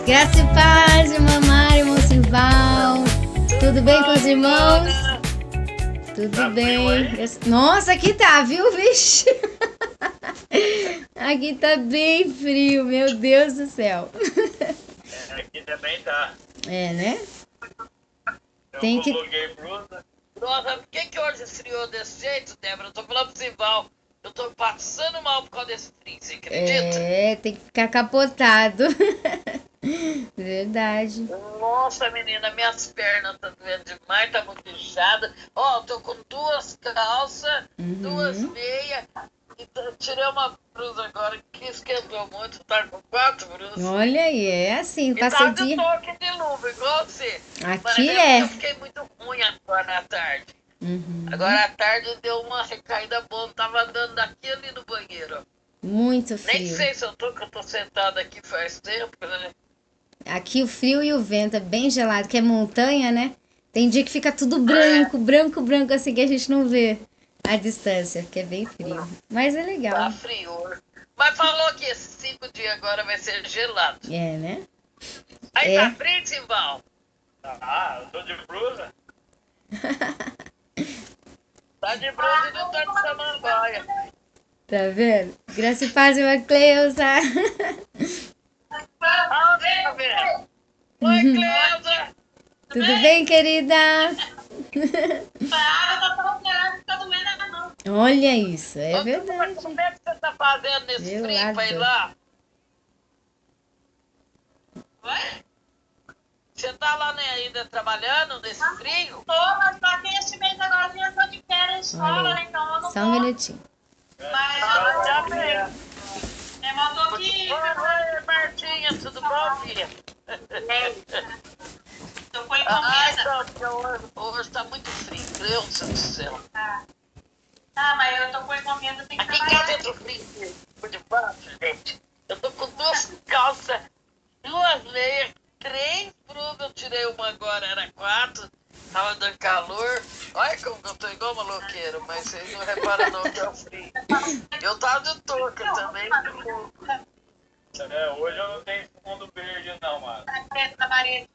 Graça e paz, irmã Mari, irmão Simval. Tudo bem com os irmãos? Tudo Tá bem. Nossa, aqui tá, viu, vixe? Aqui tá bem frio, meu Deus do céu. Aqui também tá. É, né? Eu Tem que... coloquei blusa. Nossa, por que hoje esfriou desse jeito, Débora? Eu tô falando pro Simval. Eu tô passando mal por causa desse frio, você acredita? É, tem que ficar capotado. Verdade. Nossa, menina, minhas pernas estão doendo demais, tá muito inchada. Ó, eu tô com duas calças, duas meias. E tirei uma blusa agora que esquentou muito, tá com 4 brusas. Olha aí, é assim, E tá passei de dia. toque de luva, igual você. Aqui Mas é. eu fiquei muito ruim agora à tarde. Agora à tarde deu uma recaída boa, tava andando daqui ali no banheiro. Muito Nem frio. sei se eu tô, que eu tô sentada aqui faz tempo, né? Aqui o frio e o vento é bem gelado, que é montanha, né? Tem dia que fica tudo branco, branco, assim, que a gente não vê a distância, que é bem frio. Mas é legal. Tá frio. Mas falou que esses 5 dias agora vai ser gelado. É, né? Aí É. tá frio, Simval? Ah, eu tô de blusa. Tá de blusa e não tá de samambaia. Tá vendo? Graça e paz, irmã Cleusa. Ah, tá vendo? Oi, Cleusa! Tudo bem, querida? A água tá tão gelada que tá doendo a mão. Olha isso, é Ô, verdade. como é que você tá fazendo nesse frio pra ir Gelado. lá? Oi? Você tá lá, né, ainda trabalhando nesse frio? Tô, mas só que esse mês agora eu tô de férias de escola, Olha né? aí. Então eu não Só um tô. minutinho. Mas Já eu bem. tô aqui. Oi, Martinha, tudo bom, filha? Tô com Ah, encomenda. então, porque hoje tá muito frio, Deus do céu. Ah, mas eu tô com encomenda, tem que Aqui em casa trabalhar. entra o frio por debaixo, gente. Eu tô com 2 calças, 2 meias, 3 brusas. Eu tirei uma agora, era 4. Tava dando calor. Olha como eu tô igual maloqueiro, mas vocês não reparam não que é o frio. Eu tava de touca também. É, hoje eu não tenho fundo verde não, mano. Tá preto na parede.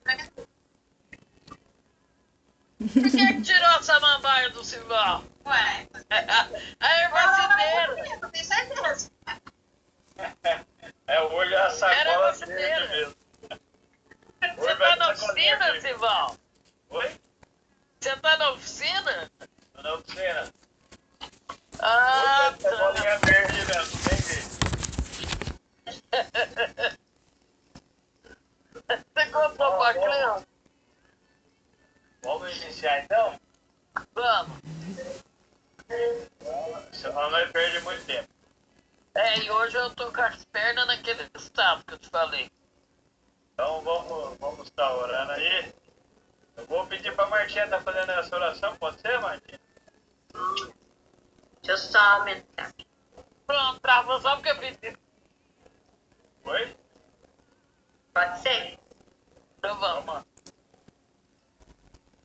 Por que tirou a samambaia do Simval? Ué. A ervacideira. Eu tenho certeza. É, hoje a sacola Era verde brasileira. mesmo. Você tá na oficina, Simval? Oi? Você tá na oficina? Tô na oficina. Ah, Hoje a sacolinha verde mesmo, não tem jeito. Você contou pra Cleo? Vamos iniciar então? Vamos. Senão nós perdemos muito tempo. É, e hoje eu tô com as pernas naquele estado que eu te falei. Então vamos estar orando aí. Eu vou pedir pra Martinha estar fazendo essa oração, pode ser, Martinha? Deixa eu só aumentar. Pronto, travou só porque eu pedi. Oi? Pode ser? Então vamos. Vamos.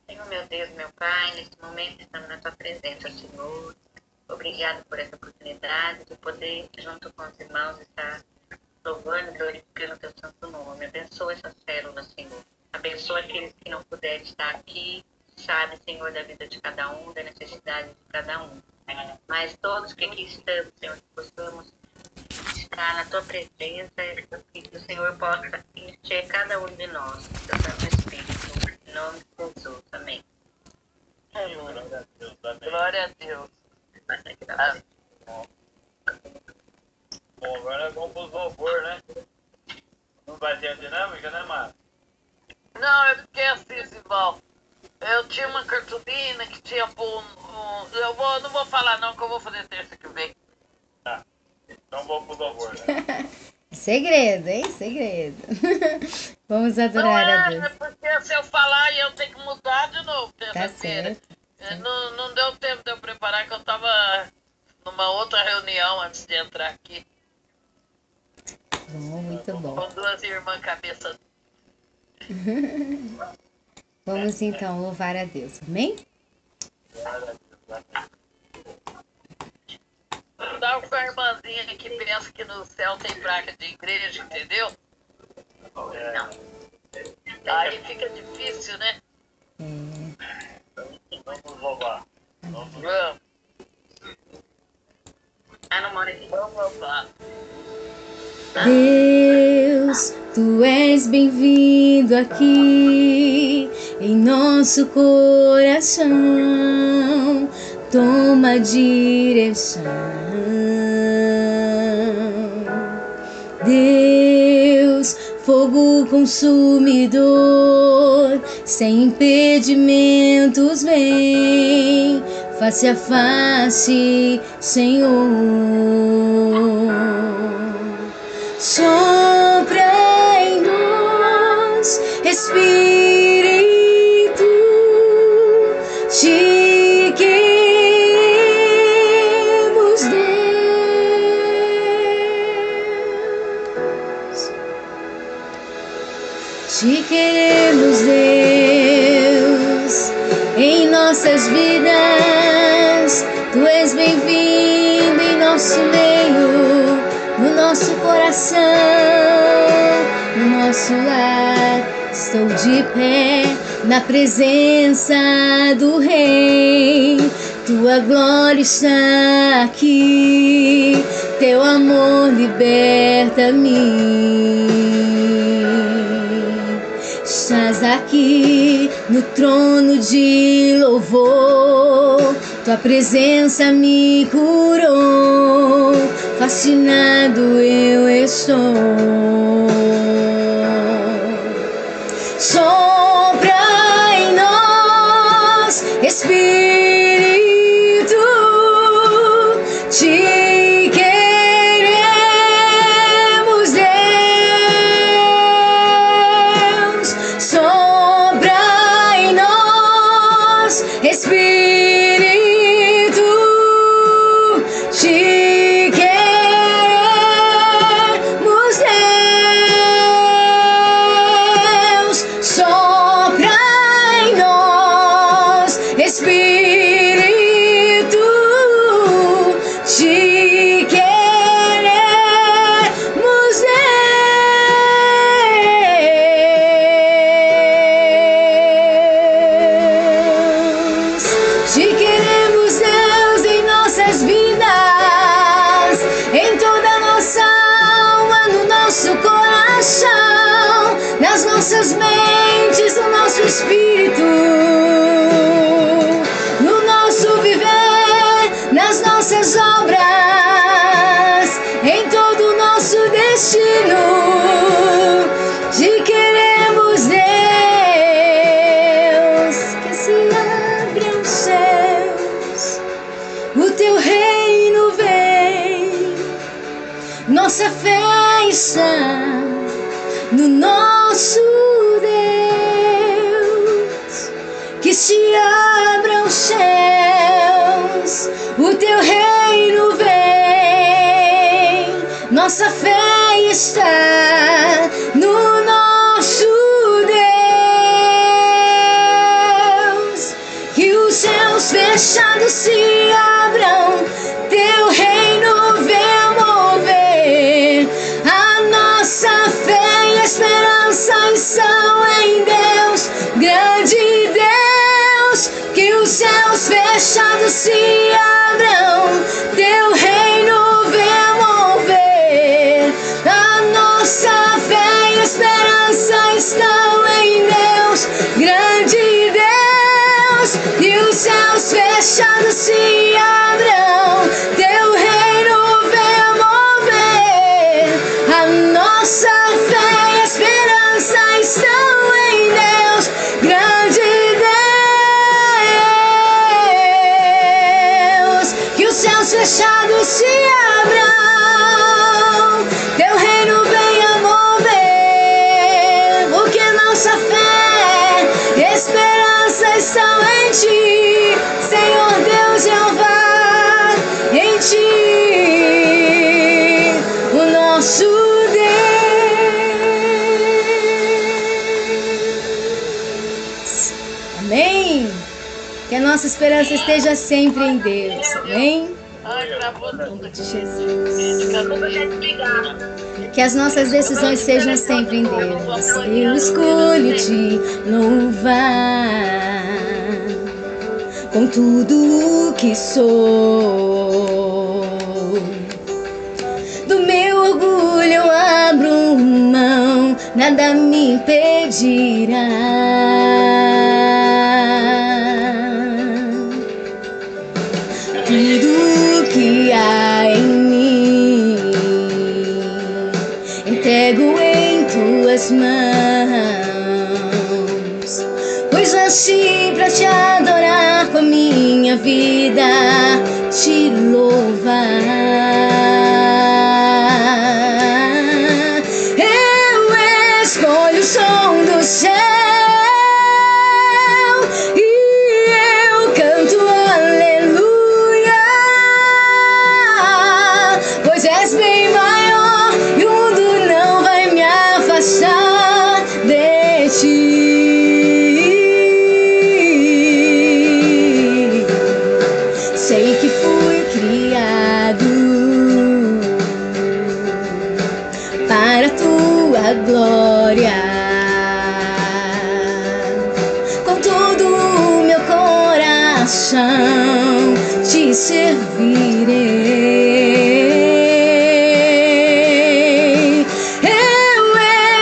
Senhor, meu Deus, meu Pai, neste momento estamos na Tua presença, Senhor. Obrigado por essa oportunidade de poder, junto com os irmãos, estar louvando e glorificando o Teu santo nome. Abençoa essa célula, Senhor. Abençoa aqueles que não puderem estar aqui. Sabe, Senhor, da vida de cada um, da necessidade de cada um. Mas todos que aqui estamos, Senhor, que possamos estar na Tua presença e que o Senhor possa encher cada um de nós, do Teu Santo Espírito. Em nome de Jesus. Amém. Amém. Glória a Deus, amém. Glória a Deus. Passa aqui da Ah, frente. Bom, agora vamos pros louvor, né? Não vai ter a dinâmica, né, Mara? não, eu esqueci, Simval. Eu tinha uma cartolina que tinha não vou falar não, que eu vou fazer terça que vem. Tá. Então vamos pro louvor, né? Segredo, hein? Segredo. Vamos Não adorar a é Deus. porque se eu falar eu tenho que mudar de novo Tá terça-feira. certo. Não deu tempo de eu preparar, que eu tava numa outra reunião antes de entrar aqui. Bom, muito bom. Com 2 irmãs cabeça. Vamos então louvar a Deus, amém? Glória a Deus, amém. Dá com a irmãzinha que pensa que no céu tem placa de igreja, entendeu? É, Não. Aí fica difícil, né? Vamos louvar. Vamos, Ah, não mora aqui. vamos louvar. Deus, tu és bem-vindo aqui em nosso coração. Toma a direção. Deus, fogo consumidor, sem impedimentos vem, face a face, Senhor. Sopra em nós, Espírito, te queremos, Deus. Te queremos, Deus, em nossas vidas. Tu és bem-vindo em nosso meio, no nosso coração, no nosso lar. Estou de pé na presença do Rei. Tua glória está aqui, teu amor liberta-me. Estás aqui no trono de louvor, tua presença me curou, fascinado eu estou. Sopra em nós, Espírito, te queremos, Deus. Sopra em nós, Espírito, te queremos, Deus. Sopra em nós, Espírito, te queremos, Deus. Te queremos, Deus, em nossas vidas, em toda a nossa alma, no nosso coração, nas nossas mentes, no nosso espírito, no nosso viver, nas nossas obras, em todo o nosso destino. Te queremos, Deus, que se abram os céus, o teu reino vem, nossa fé está no nosso Deus. Que se abram os céus, o teu reino vem, nossa fé está no nosso Deus. Que os céus fechados se abram, teu reino venha mover. A nossa fé e esperança estão em Deus, grande Deus. Que os céus fechados se abram, teu reino venha mover. A nossa fé e esperança estão em Deus, grande Deus. Que os céus fechados se abram, teu reino venha mover. A nossa fé e esperança estão em Deus, grande Deus. Que os céus fechados se abram, teu reino venha mover. Porque nossa fé e esperança estão em ti, Senhor Deus Jeová, em ti, o nosso Deus. Amém? Que a nossa esperança esteja sempre em Deus. Amém? Ai, travou Glória a tudo Deus. aqui. Jesus. Gente, cada Vou um. deixar de ligar. Que as nossas decisões sejam sempre em Deus. Eu escolho te louvar com tudo o que sou. Do meu orgulho eu abro mão, nada me impedirá. Tudo que há em mim entrego em tuas mãos, pois nasci pra te adorar, com a minha vida te louvar. Eu escolho o som do céu e eu canto aleluia, pois és bem maior e o mundo não vai me afastar de ti. Sei que fui criado para a tua glória. Com todo o meu coração te servirei. Eu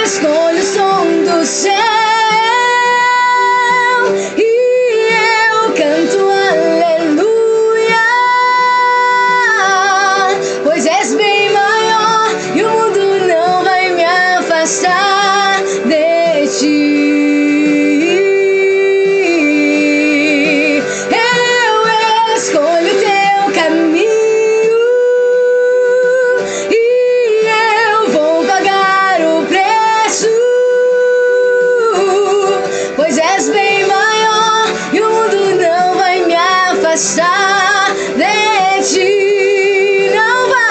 escolho o som do céu e eu canto aleluia, pois és bem maior e o mundo não vai me afastar de ti. Eu escolho teu caminho e eu vou pagar o preço, pois és bem maior e o mundo não vai me afastar de ti. Não vai,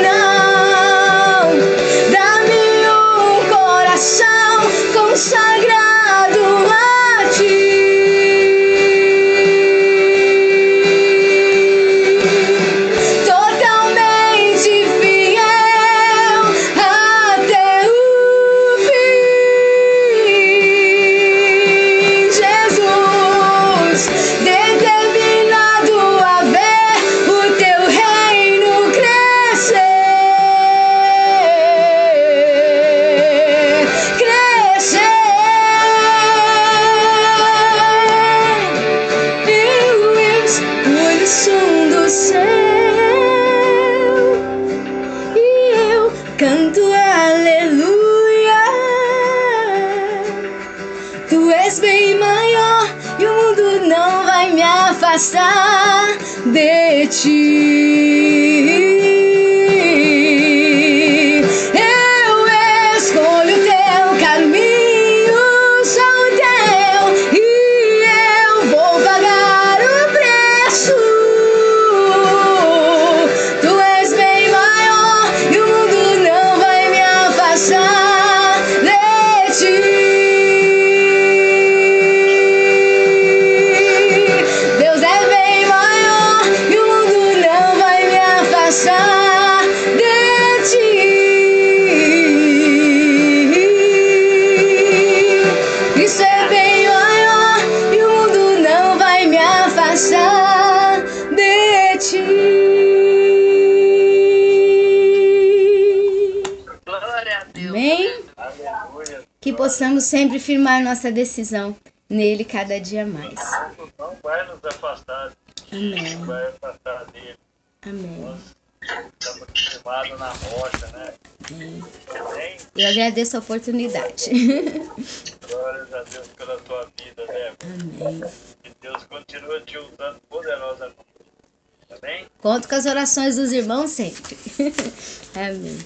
não. Dá-me um coração consagrado a ti. Totalmente fiel até o fim, Jesus, determinado a ver o teu reino crescer, crescer. Eu escolho o som do céu e eu canto aleluia. Tu és bem maior e o mundo não vai me afastar de ti. Eu escolho teu caminho, só o teu, e eu vou pagar o preço. Tu és bem maior e o mundo não vai me afastar de ti. Deus é bem maior e o mundo não vai me afastar de ti. Isso é bem maior e o mundo não vai me afastar de ti. Glória a Deus. Amém? Aleluia. Que possamos sempre firmar nossa decisão nele cada dia mais. Não vai nos afastar, Amém. não vai afastar dele. Amém. Nós estamos firmados na rocha, né? Amém? Eu agradeço a oportunidade. Glórias a Deus pela tua vida, Débora. Amém. Que Deus continue te usando poderosamente. Amém? Conto com as orações dos irmãos sempre. Amém.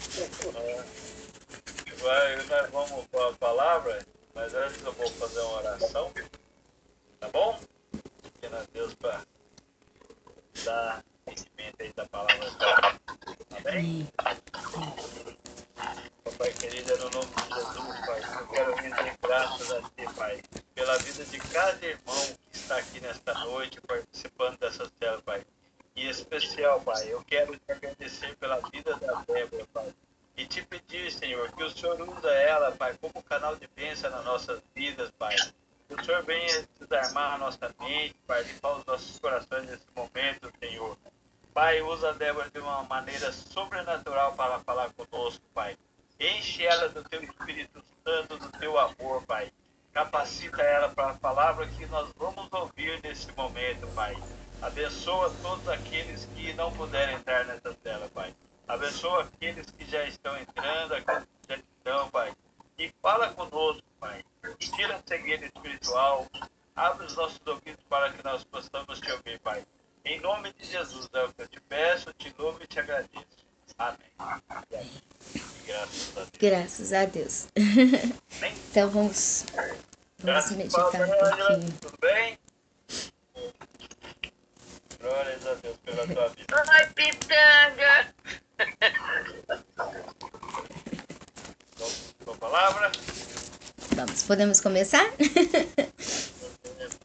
Nós vamos para a palavra, mas antes eu vou fazer uma oração, tá bom? Pedindo a Deus para dar seguimento aí da palavra. Amém? Pai querido, no nome de Jesus, Pai, eu quero render graças a Ti, Pai, pela vida de cada irmão que está aqui nesta noite, participando dessa célula. especial, Pai, eu quero te agradecer pela vida da Débora, Pai. E te pedir, Senhor, que o Senhor usa ela, Pai, como canal de bênção nas nossas vidas, Pai. Que o Senhor venha desarmar a nossa mente, Pai, limpar os nossos corações nesse momento, Senhor. Pai, usa a Débora de uma maneira sobrenatural para falar conosco, Pai. Enche ela do teu Espírito Santo, do teu amor, Pai. Capacita ela para a palavra que nós vamos ouvir nesse momento, Pai. Abençoa todos aqueles que não puderem entrar nessa tela, Pai. Abençoa aqueles que já estão entrando, aqueles que já estão, Pai. E fala conosco, Pai. E tira a cegueira espiritual. Abre os nossos ouvidos para que nós possamos te ouvir, Pai. Em nome de Jesus é o que eu te peço, te louvo e te agradeço. Amém. E graças a Deus. Graças a Deus. Então vamos meditar um pouquinho. Tudo bem? Glórias a Deus pela tua vida. Ai, pitanga! Sua palavra? Vamos, podemos começar?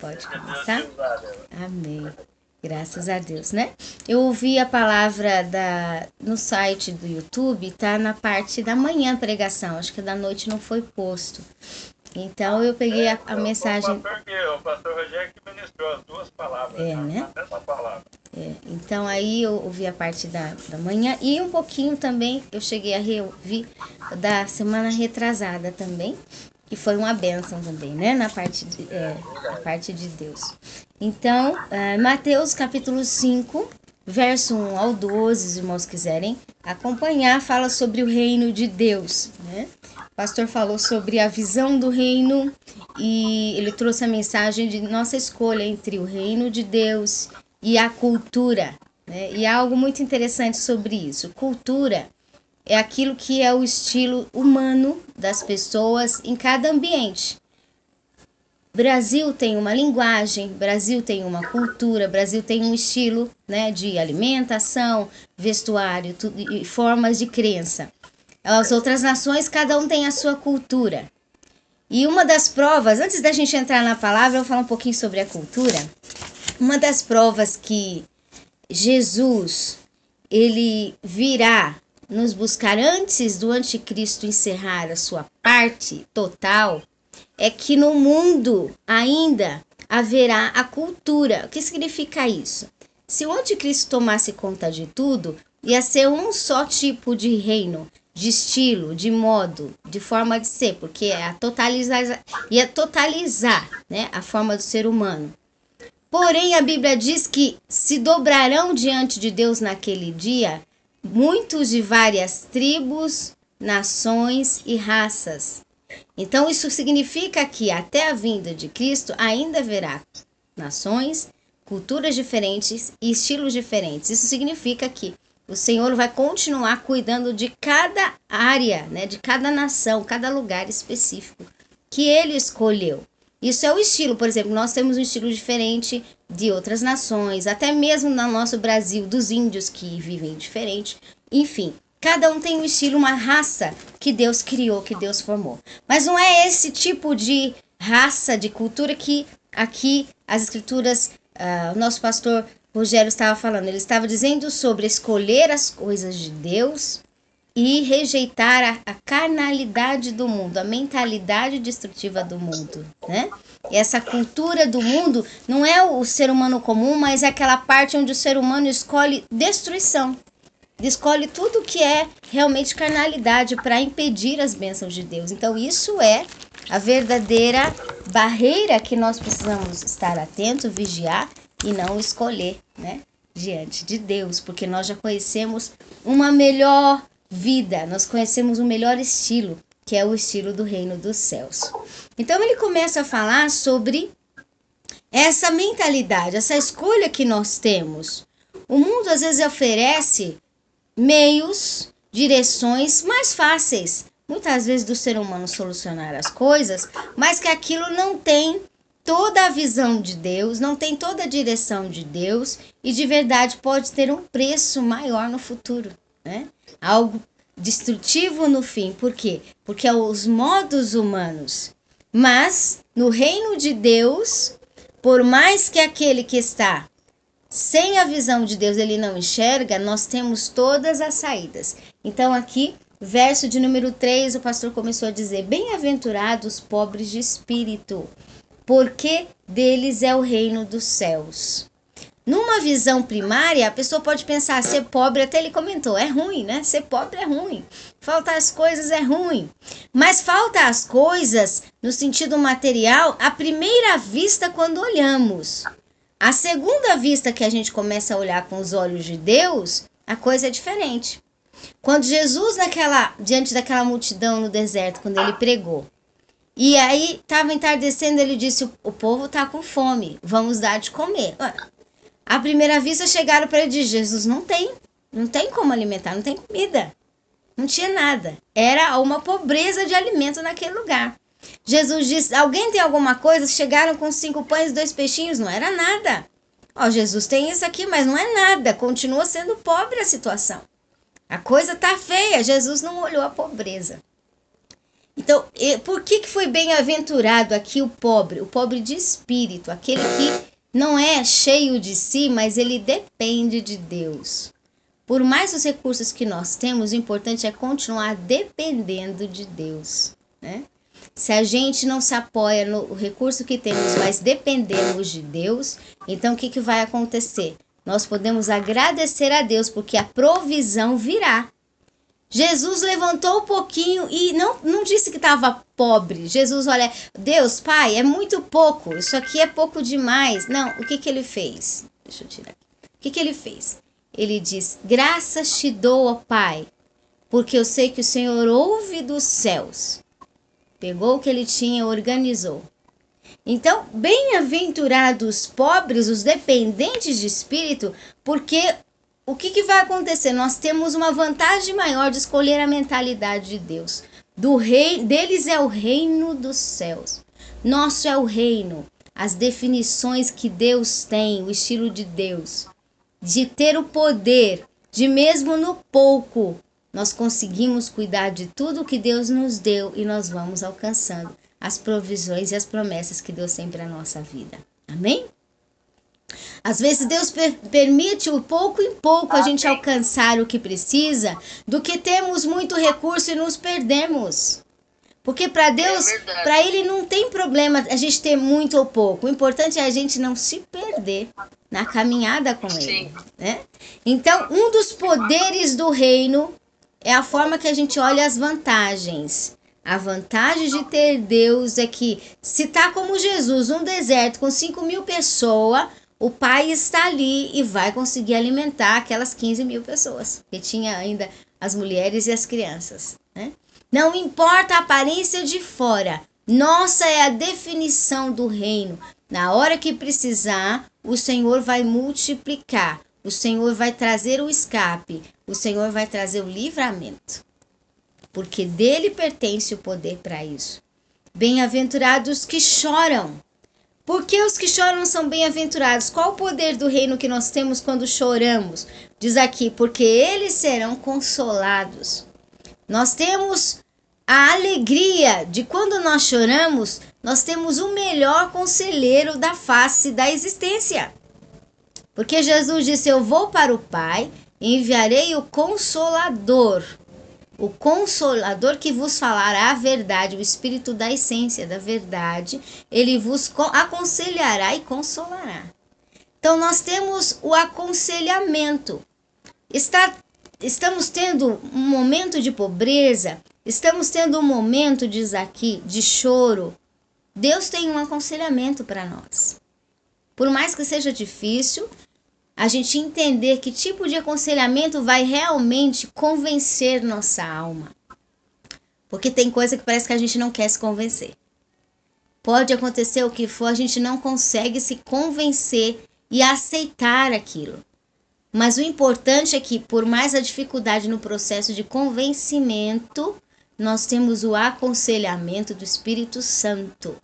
Pode começar? Deus te usar, Débora. Amém. Graças a Deus, né? Eu ouvi a palavra no site do YouTube, tá na parte da manhã a pregação, acho que da noite não foi posto. Então eu peguei a mensagem. O pastor Rogério que ministrou as duas palavras. Né? A mesma palavra. Então aí eu ouvi a parte da manhã e um pouquinho também eu cheguei a ouvir da semana retrasada também, que foi uma bênção também, né? Na parte de Deus. Então, Mateus capítulo 5, verso 1 ao 12, os irmãos quiserem acompanhar, fala sobre o reino de Deus, né? O pastor falou sobre a visão do reino e ele trouxe a mensagem de nossa escolha entre o reino de Deus e a cultura, né? E há algo muito interessante sobre isso. Cultura é aquilo que é o estilo humano das pessoas em cada ambiente. Brasil tem uma linguagem, Brasil tem uma cultura, Brasil tem um estilo, né, de alimentação, vestuário e formas de crença. As outras nações, cada um tem a sua cultura. E uma das provas, antes da gente entrar na palavra, eu vou falar um pouquinho sobre a cultura. Uma das provas que Jesus, ele virá nos buscar antes do anticristo encerrar a sua parte total, é que no mundo ainda haverá a cultura. O que significa isso? Se o anticristo tomasse conta de tudo, ia ser um só tipo de reino, de estilo, de modo, de forma de ser, porque ia totalizar, né, a forma do ser humano. Porém, a Bíblia diz que se dobrarão diante de Deus naquele dia muitos de várias tribos, nações e raças. Então, isso significa que até a vinda de Cristo ainda haverá nações, culturas diferentes e estilos diferentes. Isso significa que o Senhor vai continuar cuidando de cada área, né, de cada nação, cada lugar específico que Ele escolheu. Isso é o estilo, por exemplo, nós temos um estilo diferente de outras nações, até mesmo no nosso Brasil, dos índios que vivem diferente. Enfim, cada um tem um estilo, uma raça que Deus criou, que Deus formou. Mas não é esse tipo de raça, de cultura que aqui as escrituras, o nosso pastor Rogério estava falando. Ele estava dizendo sobre escolher as coisas de Deus e rejeitar a carnalidade do mundo, a mentalidade destrutiva do mundo, né? E essa cultura do mundo não é o ser humano comum, mas é aquela parte onde o ser humano escolhe destruição. Escolhe tudo que é realmente carnalidade para impedir as bênçãos de Deus. Então isso é a verdadeira barreira que nós precisamos estar atentos, vigiar e não escolher, né, diante de Deus, porque nós já conhecemos uma melhor vida, nós conhecemos um melhor estilo, que é o estilo do reino dos céus. Então ele começa a falar sobre essa mentalidade, essa escolha que nós temos. O mundo às vezes oferece meios, direções mais fáceis, muitas vezes do ser humano solucionar as coisas, mas que aquilo não tem toda a visão de Deus, não tem toda a direção de Deus e de verdade pode ter um preço maior no futuro, né? Algo destrutivo no fim. Por quê? Porque é os modos humanos. Mas no reino de Deus, por mais que aquele que está sem a visão de Deus ele não enxerga, nós temos todas as saídas. Então aqui, verso de número 3, o pastor começou a dizer: bem-aventurados os pobres de espírito, porque deles é o reino dos céus. Numa visão primária, a pessoa pode pensar, ser pobre, até ele comentou, é ruim, né? Ser pobre é ruim. Faltar as coisas é ruim. Mas falta as coisas, no sentido material, à primeira vista quando olhamos. A segunda vista que a gente começa a olhar com os olhos de Deus, a coisa é diferente. Quando Jesus, diante daquela multidão no deserto, quando ele pregou, e aí estava entardecendo, ele disse, o povo está com fome, vamos dar de comer. À primeira vista chegaram para ele e disseram, Jesus, não tem como alimentar, não tem comida. Não tinha nada. Era uma pobreza de alimento naquele lugar. Jesus disse, alguém tem alguma coisa? Chegaram com 5 pães e 2 peixinhos, não era nada. Jesus tem isso aqui, mas não é nada. Continua sendo pobre a situação. A coisa tá feia. Jesus não olhou a pobreza. Então, por que foi bem-aventurado aqui o pobre de espírito, aquele que não é cheio de si, mas ele depende de Deus. Por mais os recursos que nós temos, o importante é continuar dependendo de Deus, né? Se a gente não se apoia no recurso que temos, mas dependemos de Deus, então o que vai acontecer? Nós podemos agradecer a Deus, porque a provisão virá. Jesus levantou um pouquinho e não disse que estava pobre. Jesus, olha, Deus, Pai, é muito pouco, isso aqui é pouco demais. Não, o que ele fez? Deixa eu tirar aqui. O que ele fez? Ele diz, graças te dou, ó Pai, porque eu sei que o Senhor ouve dos céus. Pegou o que ele tinha, organizou. Então, bem-aventurados os pobres, os dependentes de espírito, porque o que vai acontecer? Nós temos uma vantagem maior de escolher a mentalidade de Deus. Deles é o reino dos céus. Nosso é o reino. As definições que Deus tem, o estilo de Deus. De ter o poder, de mesmo no pouco, nós conseguimos cuidar de tudo que Deus nos deu e nós vamos alcançando as provisões e as promessas que Deus tem para a nossa vida. Amém? Às vezes Deus permite o pouco em pouco a gente alcançar o que precisa, do que temos muito recurso e nos perdemos. Porque para Deus, para Ele não tem problema a gente ter muito ou pouco. O importante é a gente não se perder na caminhada com Ele, né? Então, um dos poderes do reino é a forma que a gente olha as vantagens. A vantagem de ter Deus é que, se tá como Jesus, um deserto com 5.000 pessoas, o Pai está ali e vai conseguir alimentar aquelas 15.000 pessoas, que tinha ainda as mulheres e as crianças, né? Não importa a aparência de fora, nossa é a definição do reino. Na hora que precisar, o Senhor vai multiplicar, o Senhor vai trazer o escape, o Senhor vai trazer o livramento, porque dele pertence o poder para isso. Bem-aventurados que choram. Por que os que choram são bem-aventurados? Qual o poder do reino que nós temos quando choramos? Diz aqui, porque eles serão consolados. Nós temos a alegria de quando nós choramos, nós temos o melhor conselheiro da face da existência. Porque Jesus disse, eu vou para o Pai, enviarei o Consolador. O Consolador que vos falará a verdade, o Espírito da essência da verdade, ele vos aconselhará e consolará. Então nós temos o aconselhamento. Estamos tendo um momento de pobreza, estamos tendo um momento, diz aqui, de choro. Deus tem um aconselhamento para nós. Por mais que seja difícil, a gente entender que tipo de aconselhamento vai realmente convencer nossa alma. Porque tem coisa que parece que a gente não quer se convencer. Pode acontecer o que for, a gente não consegue se convencer e aceitar aquilo. Mas o importante é que, por mais a dificuldade no processo de convencimento, nós temos o aconselhamento do Espírito Santo.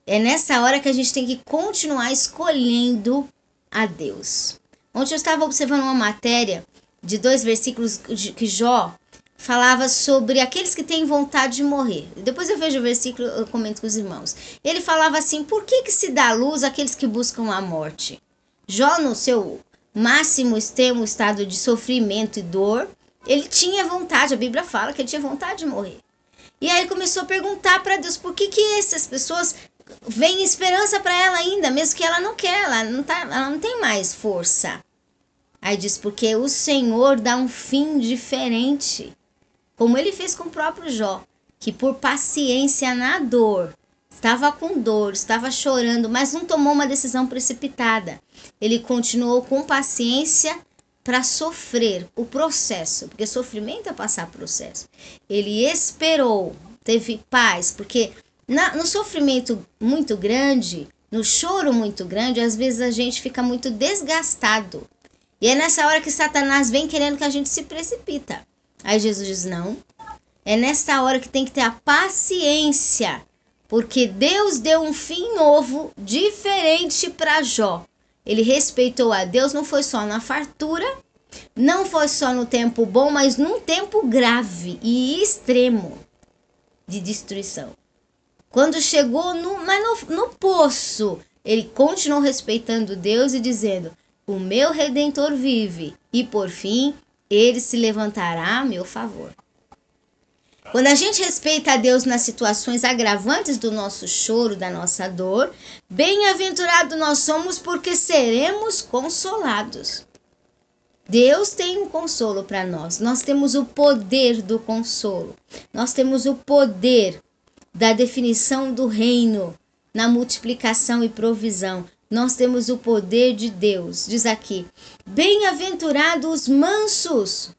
É nessa hora que a gente tem que continuar escolhendo a Deus. Ontem eu estava observando uma matéria de 2 versículos que Jó falava sobre aqueles que têm vontade de morrer. Depois eu vejo o versículo, eu comento com os irmãos. Ele falava assim, por que se dá luz àqueles que buscam a morte? Jó, no seu máximo extremo estado de sofrimento e dor, ele tinha vontade, a Bíblia fala que ele tinha vontade de morrer. E aí ele começou a perguntar para Deus por que essas pessoas veem esperança para ela ainda, mesmo que ela não quer, ela não tem mais força. Aí diz, porque o Senhor dá um fim diferente, como ele fez com o próprio Jó, que por paciência na dor, estava com dor, estava chorando, mas não tomou uma decisão precipitada. Ele continuou com paciência para sofrer o processo, porque sofrimento é passar processo. Ele esperou, teve paz, porque no sofrimento muito grande, no choro muito grande, às vezes a gente fica muito desgastado. E é nessa hora que Satanás vem querendo que a gente se precipita. Aí Jesus diz, não, é nessa hora que tem que ter a paciência, porque Deus deu um fim novo, diferente para Jó. Ele respeitou a Deus, não foi só na fartura, não foi só no tempo bom, mas num tempo grave e extremo de destruição. Quando chegou no poço, ele continuou respeitando Deus e dizendo, o meu Redentor vive e por fim ele se levantará a meu favor. Quando a gente respeita a Deus nas situações agravantes do nosso choro, da nossa dor, bem-aventurado nós somos porque seremos consolados. Deus tem um consolo para nós. Nós temos o poder do consolo. Nós temos o poder da definição do reino na multiplicação e provisão. Nós temos o poder de Deus. Diz aqui, bem-aventurados os mansos.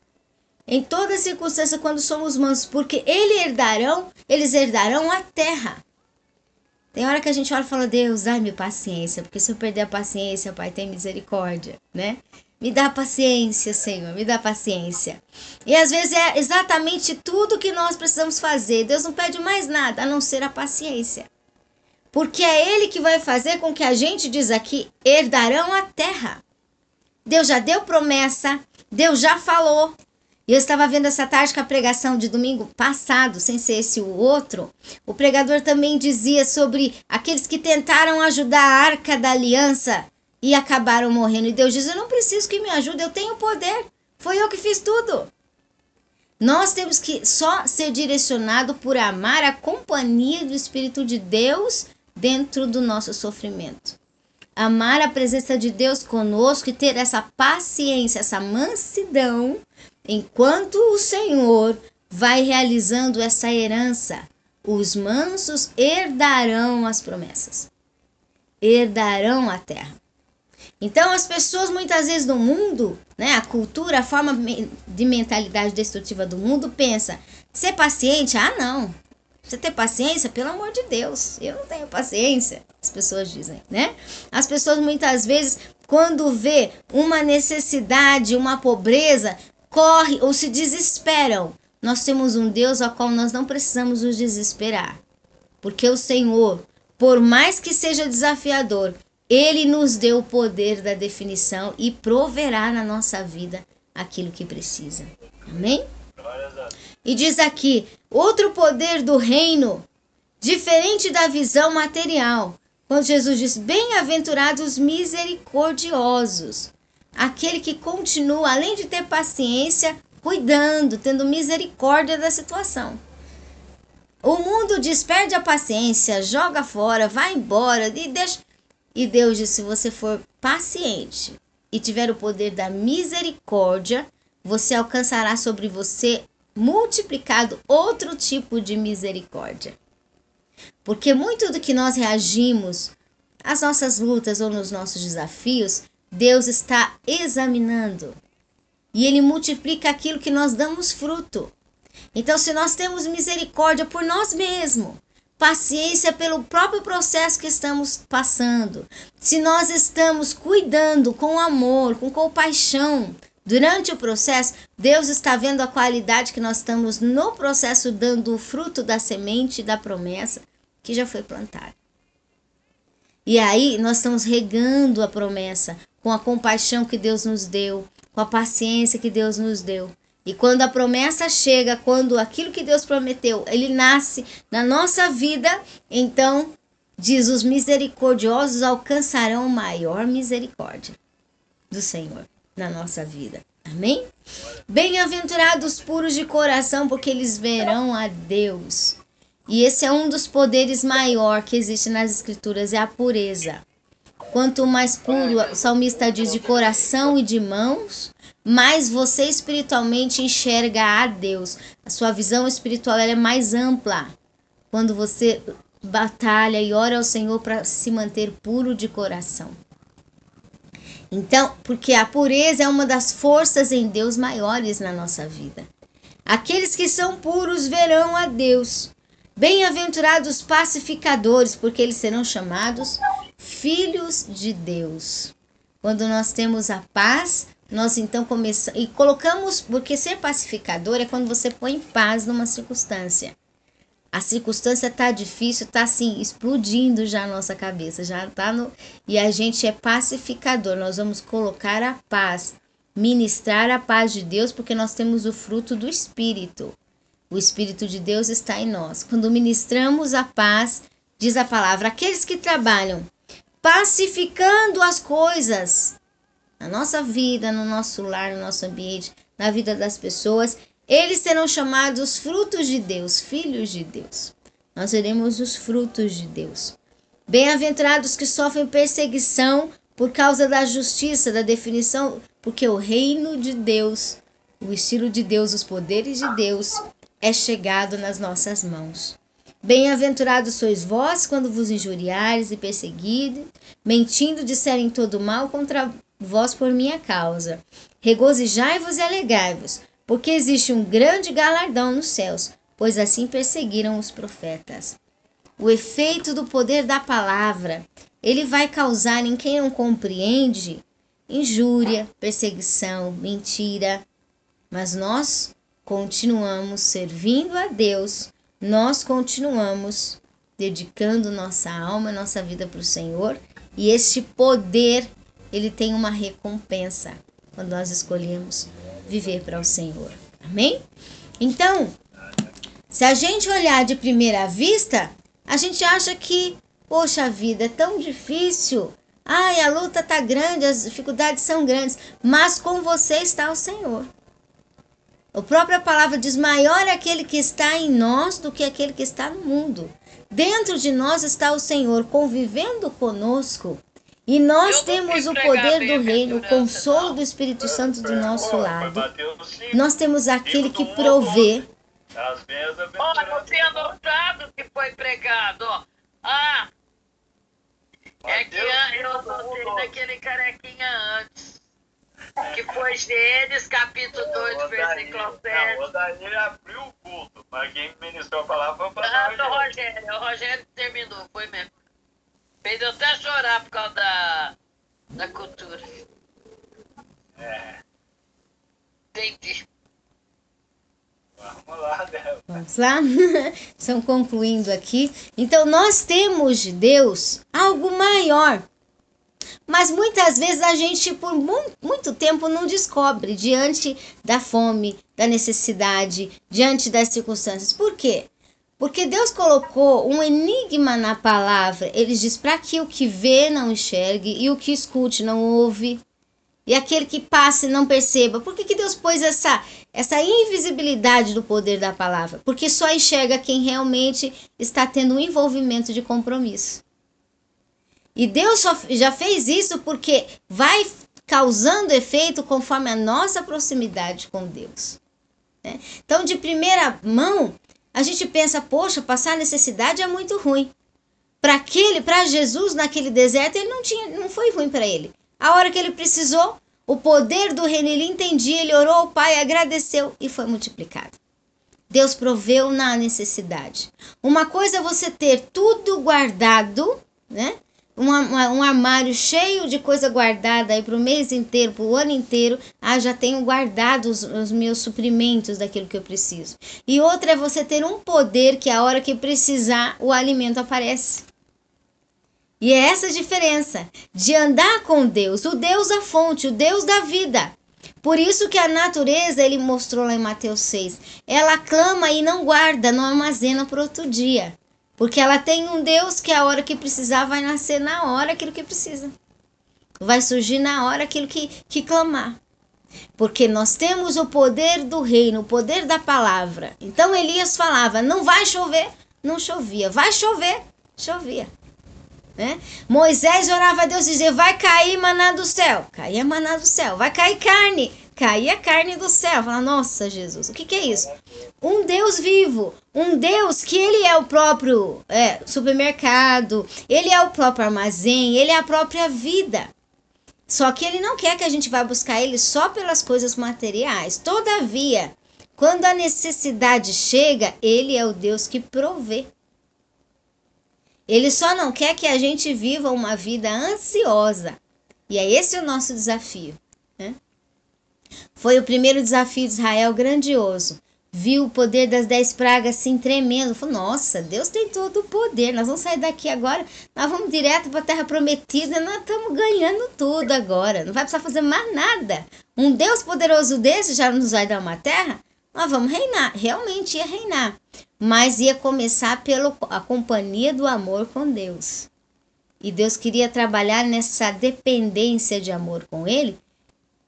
Em toda circunstância, quando somos mansos, porque eles herdarão a terra. Tem hora que a gente olha e fala, Deus, dá-me paciência, porque se eu perder a paciência, Pai, tem misericórdia, né? Me dá paciência, Senhor, me dá paciência. E às vezes é exatamente tudo que nós precisamos fazer. Deus não pede mais nada, a não ser a paciência. Porque é Ele que vai fazer com que a gente, diz aqui, herdarão a terra. Deus já deu promessa, Deus já falou. E eu estava vendo essa tarde com a pregação de domingo passado, sem ser esse o outro, o pregador também dizia sobre aqueles que tentaram ajudar a Arca da Aliança e acabaram morrendo. E Deus diz, eu não preciso que me ajude, eu tenho poder, foi eu que fiz tudo. Nós temos que só ser direcionado por amar a companhia do Espírito de Deus dentro do nosso sofrimento. Amar a presença de Deus conosco e ter essa paciência, essa mansidão, enquanto o Senhor vai realizando essa herança. Os mansos herdarão as promessas, herdarão a terra. Então as pessoas muitas vezes no mundo, né, a cultura, a forma de mentalidade destrutiva do mundo pensa, ser paciente? Ah não, você ter paciência? Pelo amor de Deus, eu não tenho paciência, as pessoas dizem, né? As pessoas muitas vezes quando vê uma necessidade, uma pobreza, correm ou se desesperam. Nós temos um Deus ao qual nós não precisamos nos desesperar, porque o Senhor, por mais que seja desafiador, Ele nos deu o poder da definição e proverá na nossa vida aquilo que precisa. Amém? E diz aqui, outro poder do reino, diferente da visão material. Quando Jesus diz, bem-aventurados misericordiosos. Aquele que continua, além de ter paciência, cuidando, tendo misericórdia da situação. O mundo diz, perde a paciência, joga fora, vai embora e deixa... E Deus diz, se você for paciente e tiver o poder da misericórdia, você alcançará sobre você multiplicado outro tipo de misericórdia. Porque muito do que nós reagimos às nossas lutas ou nos nossos desafios, Deus está examinando. E Ele multiplica aquilo que nós damos fruto. Então, se nós temos misericórdia por nós mesmos, paciência pelo próprio processo que estamos passando, se nós estamos cuidando com amor, com compaixão, durante o processo, Deus está vendo a qualidade que nós estamos no processo, dando o fruto da semente da promessa que já foi plantada. E aí nós estamos regando a promessa com a compaixão que Deus nos deu, com a paciência que Deus nos deu. E quando a promessa chega, quando aquilo que Deus prometeu, ele nasce na nossa vida, então diz: os misericordiosos alcançarão maior misericórdia do Senhor na nossa vida. Amém? Bem-aventurados puros de coração, porque eles verão a Deus. E esse é um dos poderes maior que existe nas Escrituras, é a pureza. Quanto mais puro, o salmista diz, de coração e de mãos, mais você espiritualmente enxerga a Deus. A sua visão espiritual ela é mais ampla quando você batalha e ora ao Senhor para se manter puro de coração. Então, porque a pureza é uma das forças em Deus maiores na nossa vida. Aqueles que são puros verão a Deus. Bem-aventurados pacificadores, porque eles serão chamados filhos de Deus. Quando nós temos a paz, nós então começamos e colocamos, porque ser pacificador é quando você põe paz numa circunstância. A circunstância tá difícil, tá assim, explodindo já a nossa cabeça, já tá no... E a gente é pacificador, nós vamos colocar a paz, ministrar a paz de Deus, porque nós temos o fruto do Espírito. O Espírito de Deus está em nós. Quando ministramos a paz, diz a palavra, aqueles que trabalham pacificando as coisas na nossa vida, no nosso lar, no nosso ambiente, na vida das pessoas, eles serão chamados frutos de Deus, filhos de Deus. Nós seremos os frutos de Deus. Bem-aventurados que sofrem perseguição por causa da justiça, da definição, porque o reino de Deus, o estilo de Deus, os poderes de Deus é chegado nas nossas mãos. Bem-aventurados sois vós quando vos injuriares e perseguides, mentindo disserem todo mal contra vós por minha causa. Regozijai-vos e alegrai-vos, porque existe um grande galardão nos céus, pois assim perseguiram os profetas. O efeito do poder da palavra, ele vai causar em quem não compreende injúria, perseguição, mentira. Mas nós continuamos servindo a Deus, nós continuamos dedicando nossa alma, nossa vida para o Senhor, e este poder, ele tem uma recompensa quando nós escolhemos viver para o Senhor. Amém? Então, se a gente olhar de primeira vista, a gente acha que, poxa vida, é tão difícil. Ai, a luta tá grande, as dificuldades são grandes, mas com você está o Senhor. A própria palavra diz, maior é aquele que está em nós do que aquele que está no mundo. Dentro de nós está o Senhor convivendo conosco. E nós temos o poder do reino, o consolo do Espírito Santo do nosso lado. Nós temos aquele que provê. Olha, eu tinha notado que foi pregado, ó. Ah, é que eu notei daquele carequinha antes. Que foi Gênesis, capítulo 2, versículo 7. O Daniel abriu o culto, mas quem ministrou a palavra foi o pastor Rogério. O Rogério terminou, foi mesmo. Fez eu até chorar por causa da cultura. É. Entendi. Vamos lá, Débora. Vamos lá? Estão concluindo aqui. Então, nós temos de Deus algo maior. Mas muitas vezes a gente, por muito tempo, não descobre diante da fome, da necessidade, diante das circunstâncias. Por quê? Porque Deus colocou um enigma na palavra. Ele diz para que o que vê não enxergue e o que escute não ouve. E aquele que passe não perceba. Por que Deus pôs essa invisibilidade do poder da palavra? Porque só enxerga quem realmente está tendo um envolvimento de compromisso. E Deus já fez isso porque vai causando efeito conforme a nossa proximidade com Deus. Né? Então, de primeira mão, a gente pensa, poxa, passar necessidade é muito ruim. Para Jesus, naquele deserto, não foi ruim para ele. A hora que ele precisou, o poder do reino, ele entendia, ele orou ao Pai, agradeceu e foi multiplicado. Deus proveu na necessidade. Uma coisa é você ter tudo guardado, né? Um armário cheio de coisa guardada aí para o mês inteiro, para o ano inteiro. Já tenho guardado os meus suprimentos daquilo que eu preciso. E outra é você ter um poder que a hora que precisar, o alimento aparece. E é essa a diferença de andar com Deus, o Deus da fonte, o Deus da vida. Por isso que a natureza, ele mostrou lá em Mateus 6, ela clama e não guarda, não armazena para outro dia. Porque ela tem um Deus que a hora que precisar vai nascer na hora aquilo que precisa. Vai surgir na hora aquilo que clamar. Porque nós temos o poder do reino, o poder da palavra. Então Elias falava, não vai chover, não chovia. Vai chover, chovia. Né? Moisés orava a Deus e dizia, vai cair maná do céu. Caía maná do céu. Vai cair carne. Caía carne do céu. Fala, nossa Jesus, o que é isso? Um Deus vivo. Um Deus que ele é o próprio supermercado. Ele é o próprio armazém. Ele é a própria vida. Só que ele não quer que a gente vá buscar ele só pelas coisas materiais. Todavia, quando a necessidade chega, ele é o Deus que provê. Ele só não quer que a gente viva uma vida ansiosa. E é esse o nosso desafio. Né? Foi o primeiro desafio de Israel grandioso. Viu o poder das 10 pragas assim tremendo. Falou, nossa, Deus tem todo o poder. Nós vamos sair daqui agora. Nós vamos direto para a terra prometida. Nós estamos ganhando tudo agora. Não vai precisar fazer mais nada. Um Deus poderoso desse já nos vai dar uma terra. Nós vamos reinar. Realmente ia reinar. Mas ia começar pela companhia do amor com Deus. E Deus queria trabalhar nessa dependência de amor com Ele.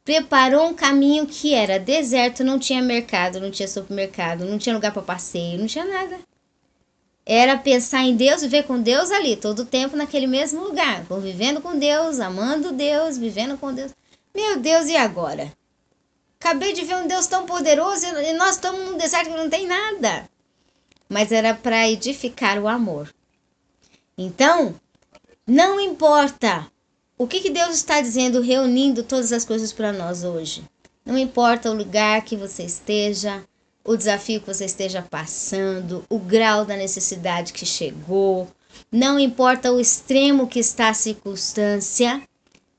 Preparou um caminho que era deserto, não tinha mercado, não tinha supermercado, não tinha lugar para passeio, não tinha nada. Era pensar em Deus, viver com Deus ali, todo o tempo naquele mesmo lugar. Convivendo com Deus, amando Deus, vivendo com Deus. Meu Deus, e agora? Acabei de ver um Deus tão poderoso e nós estamos num deserto que não tem nada. Mas era para edificar o amor. Então, não importa o que Deus está dizendo, reunindo todas as coisas para nós hoje. Não importa o lugar que você esteja, o desafio que você esteja passando, o grau da necessidade que chegou. Não importa o extremo que está a circunstância.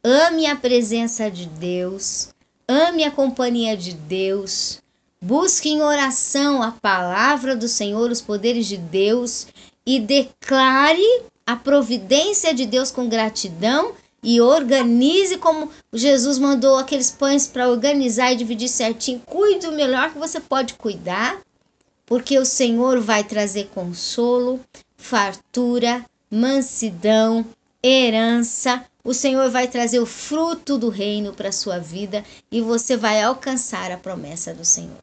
Ame a presença de Deus. Ame a companhia de Deus. Busque em oração a palavra do Senhor, os poderes de Deus e declare a providência de Deus com gratidão e organize como Jesus mandou aqueles pães para organizar e dividir certinho. Cuide o melhor que você pode cuidar, porque o Senhor vai trazer consolo, fartura, mansidão, herança. O Senhor vai trazer o fruto do reino para a sua vida e você vai alcançar a promessa do Senhor.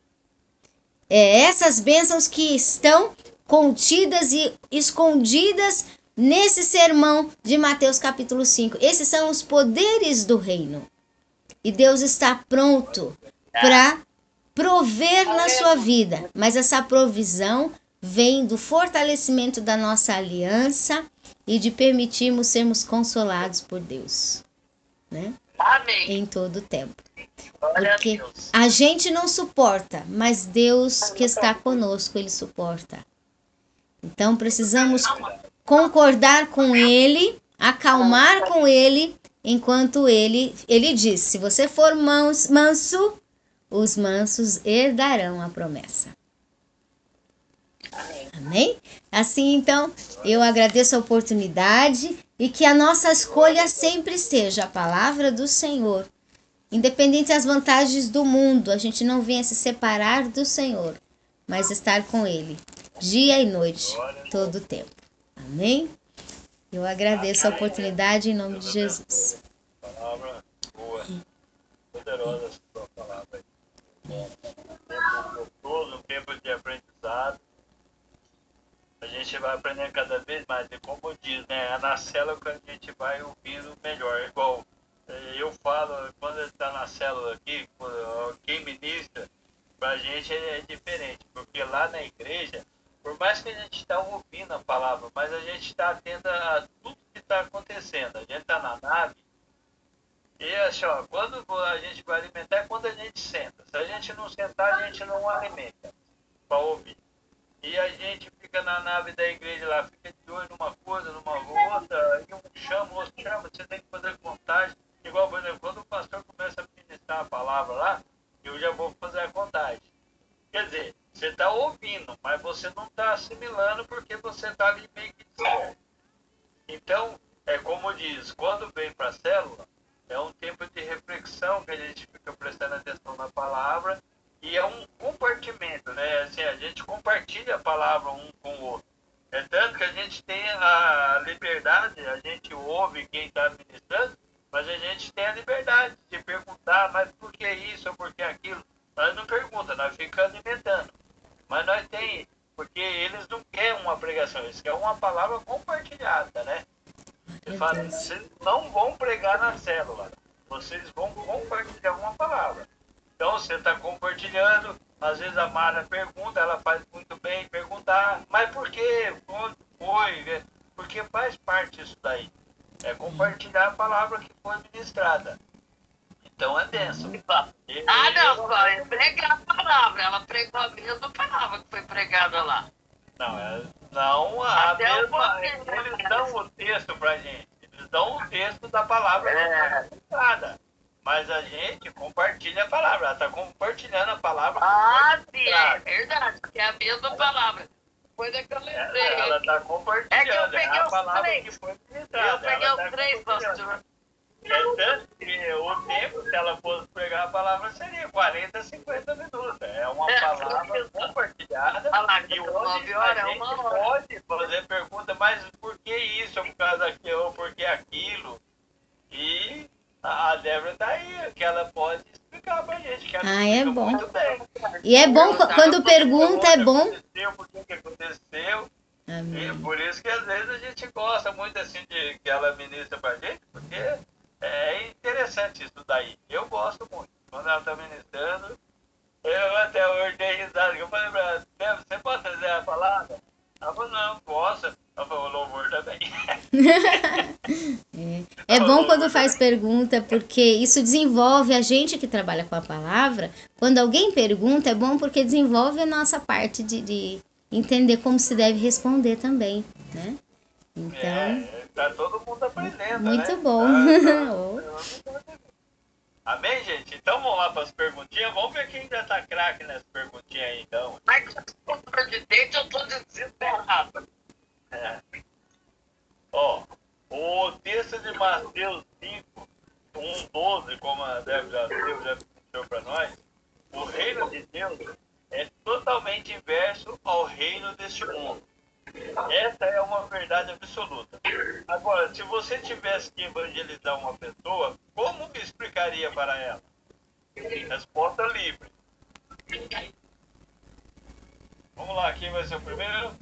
É essas bênçãos que estão contidas e escondidas nesse sermão de Mateus capítulo 5. Esses são os poderes do reino. E Deus está pronto para prover na sua vida. Mas essa provisão vem do fortalecimento da nossa aliança e de permitirmos sermos consolados por Deus. Né? Amém. Em todo o tempo. Porque a gente não suporta, mas Deus que está conosco, Ele suporta. Então precisamos concordar com Ele, acalmar com Ele, enquanto Ele diz, se você for manso, os mansos herdarão a promessa. Amém? Assim, então, eu agradeço a oportunidade e que a nossa escolha sempre seja a palavra do Senhor. Independente das vantagens do mundo, a gente não venha se separar do Senhor, mas estar com Ele, dia e noite, todo o tempo. Amém? Eu agradeço a oportunidade em nome de Jesus. Palavra boa, poderosa essa sua palavra. Um tempo gostoso, um tempo de aprendizado. A gente vai aprendendo cada vez mais, e como diz, né? É na célula que a gente vai ouvindo melhor. Igual eu falo, quando ele está na célula aqui, quem ministra, pra gente é diferente, porque lá na igreja, por mais que a gente está ouvindo a palavra, mas a gente está atento a tudo que está acontecendo. A gente está na nave, e assim, ó, quando a gente vai alimentar é quando a gente senta. Se a gente não sentar, a gente não alimenta para ouvir. E a gente fica na nave da igreja lá, fica de olho numa coisa, numa outra, e um chama, o outro chama, você tem que fazer contagem. Igual, por exemplo, quando o pastor começa a ministrar a palavra lá, eu já vou fazer a contagem. Quer dizer, você está ouvindo, mas você não está assimilando porque você está ali meio que disperso. Então, é como diz, quando vem para a célula, é um tempo de reflexão que a gente fica prestando atenção na palavra e é um compartimento, né? Assim, a gente compartilha a palavra um com o outro. É tanto que a gente gente tem a liberdade, a gente ouve quem está ministrando, mas a gente tem a liberdade de perguntar, mas por que isso ou por que aquilo? Nós não perguntamos, nós ficamos alimentando. Mas nós tem, porque eles não querem uma pregação, eles querem uma palavra compartilhada, né? Ele fala, vocês não vão pregar na célula, vocês vão compartilhar uma palavra. Então você está compartilhando, às vezes a Mara pergunta, ela faz muito bem perguntar, mas por quê? Quando foi? Porque faz parte disso daí. É compartilhar a palavra que foi ministrada. Então é bênção. Não, só é pregar a palavra. Ela pregou a mesma palavra que foi pregada lá. Não, a mesma. Eles dão o texto pra gente. Eles dão o texto da palavra que foi ministrada. Mas a gente compartilha a palavra. Ela está compartilhando a palavra. Sim, é verdade. Que é a mesma palavra. Foi da que eu lembrei. Ela está compartilhando. É que eu peguei a os palavra três. que foi ministrada. Eu peguei os três, pastor. É tanto que o tempo, se ela fosse pregar a palavra, seria 40, 50 minutos. É uma palavra compartilhada. E hoje a gente pode fazer pergunta, mas por que isso, ou por causa daquilo, ou por que aquilo? E a Débora está aí, que ela pode explicar pra gente. Que ela é bom. Muito bem. E é bom, quando pergunta, é bom. Por que aconteceu? Amém. E por isso que às vezes a gente gosta muito assim de que ela ministra pra gente, porque é interessante isso daí. Eu gosto muito. Quando ela está ministrando, eu até hoje dei risada. Eu falei pra ela, você pode trazer a palavra? Ela falou, não, posso. Ela falou, o louvor também. É bom quando faz pergunta, porque isso desenvolve a gente que trabalha com a palavra. Quando alguém pergunta, é bom porque desenvolve a nossa parte de entender como se deve responder também, né? Então, tá todo mundo aprendendo, muito né? bom. Amém, gente? Então vamos lá para as perguntinhas. Vamos ver quem ainda tá craque nessas perguntinhas aí, então. Mas com presidente eu tô desesperado. O texto de Mateus 5, 1:12, como a Débora já mostrou para nós, o reino de Deus é totalmente inverso ao reino deste mundo. Essa é uma verdade absoluta. Agora, se você tivesse que evangelizar uma pessoa, como explicaria para ela? Resposta livre. Vamos lá, quem vai ser o primeiro?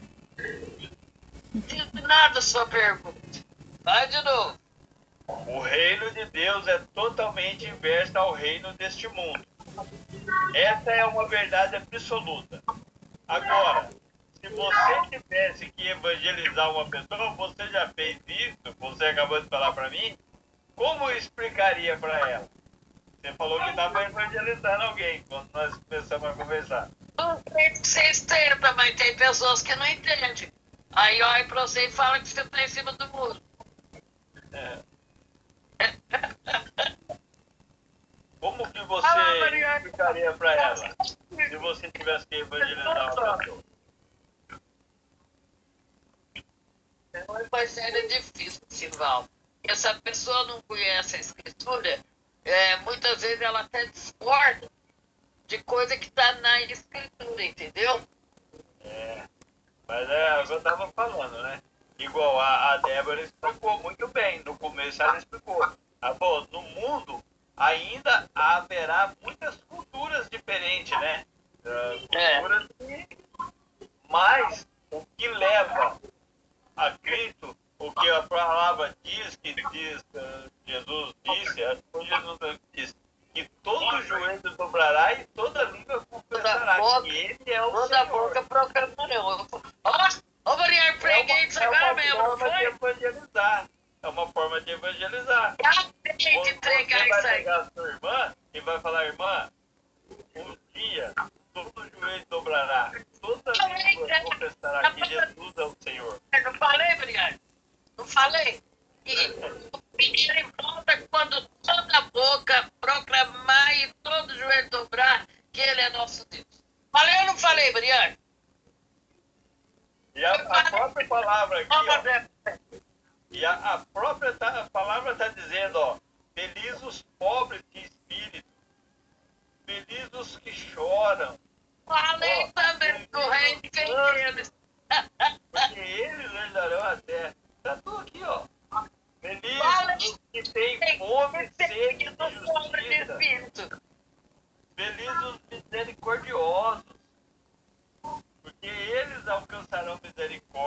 Não nada sua pergunta. Vai de novo. O reino de Deus é totalmente inverso ao reino deste mundo. Essa é uma verdade absoluta. Agora, se você tivesse que evangelizar uma pessoa, você já fez isso, você acabou de falar para mim, como explicaria para ela? Você falou que estava evangelizando alguém quando nós começamos a conversar. Não sei que vocês tentam, mas tem pessoas que não entendem. Aí olha pra você e fala que você está em cima do muro. Como que você explicaria para ela se você tivesse que evangelizar uma pessoa? Vai ser difícil, Sival. Essa pessoa não conhece a escritura, muitas vezes ela até discorda de coisa que está na escritura, entendeu? Mas é o que eu estava falando, né? Igual a Débora explicou muito bem. No começo ela explicou. Bom, no mundo ainda haverá muitas culturas diferentes, né? Culturas mas o que leva a Cristo, o que a palavra diz, Jesus disse, Jesus disse, que todo joelho dobrará e toda língua confessará que Ele é o Senhor. Toda boca proclamará. Ô, Maria, preguei isso agora mesmo, não foi? É uma forma de evangelizar. Tem que entregar você vai isso aí. pegar a sua irmã e vai falar, irmã, um dia todo joelho dobrará, toda língua confessará que Jesus é o Senhor. Não falei, Brian? Não falei? E ele volta quando toda boca proclamar e todo joelho dobrar que Ele é nosso Deus. Falei ou não falei, Brian? E a própria palavra aqui, ó, e a própria palavra está dizendo, ó, feliz os pobres de espírito, feliz os que choram. Falei também que o reino vem deles. Porque eles herdarão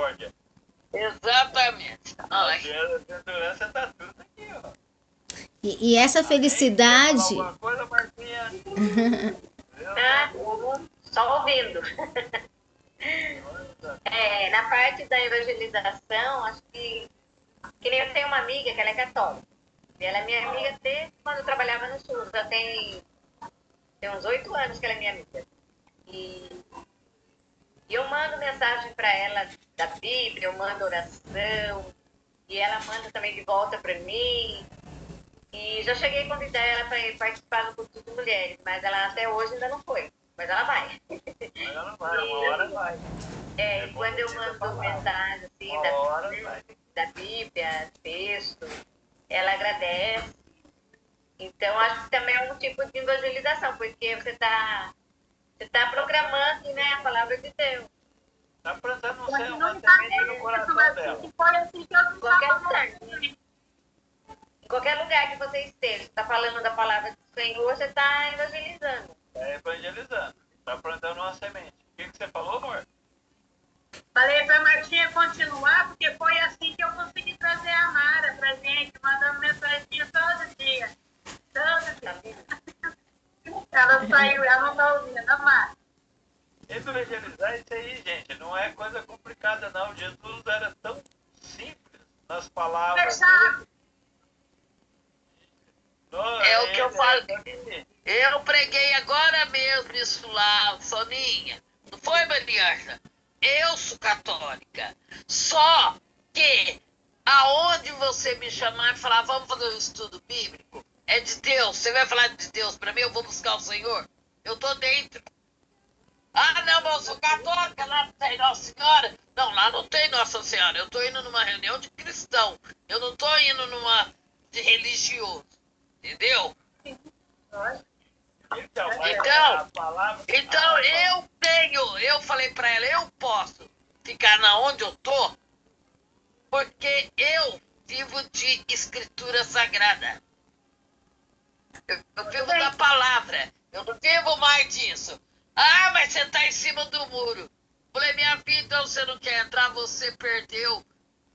misericórdia. Exatamente. A Ai, bem-aventurança tá tudo aqui, ó. E essa felicidade, Quer falar alguma coisa, Marquinha? Tá? Só ouvindo. Na parte da evangelização, acho que nem eu tenho uma amiga que ela é católica. E ela é minha amiga desde quando eu trabalhava no SUS. Já tem uns 8 anos que ela é minha amiga. E eu mando mensagem para ela da Bíblia, eu mando oração, e ela manda também de volta para mim. E já cheguei a convidar ela para ir participar do culto de mulheres, mas ela até hoje ainda não foi. Mas ela vai. Mas ela vai, uma hora vai. E quando eu mando mensagem assim, da Bíblia, texto, ela agradece. Então, acho que também é um tipo de evangelização, porque você está proclamando, né, a palavra de Deus. Tá plantando uma semente no coração dela. Em qualquer lugar que você esteja, está falando da palavra do Senhor, você está evangelizando. Tá evangelizando. Tá plantando uma semente. O que você falou, amor? Falei para a Martinha continuar, porque foi assim que eu consegui trazer a Mara pra gente, mandando mensagem todo dia. Todo dia. Ela saiu, ela não está ouvindo, a Mara. Evangelizar isso aí, gente, não é coisa complicada, não. Jesus era tão simples nas palavras dele. é o que eu falei. Eu preguei agora mesmo isso lá, Soninha. Não foi, Mariana? Eu sou católica. Só que aonde você me chamar e falar, vamos fazer um estudo bíblico, é de Deus. Você vai falar de Deus para mim, eu vou buscar o Senhor. Eu tô dentro. Ah, não, mas eu sou católica, lá não tem Nossa Senhora. Não, lá não tem Nossa Senhora. Eu tô indo numa reunião de cristão. Eu não tô indo numa de religioso. Entendeu? Então eu falei pra ela, eu posso ficar na onde eu tô, porque eu vivo de escritura sagrada. Eu vivo da palavra. Eu não vivo mais disso. Ah, mas você tá em cima do muro. Falei, minha filha, então você não quer entrar, você perdeu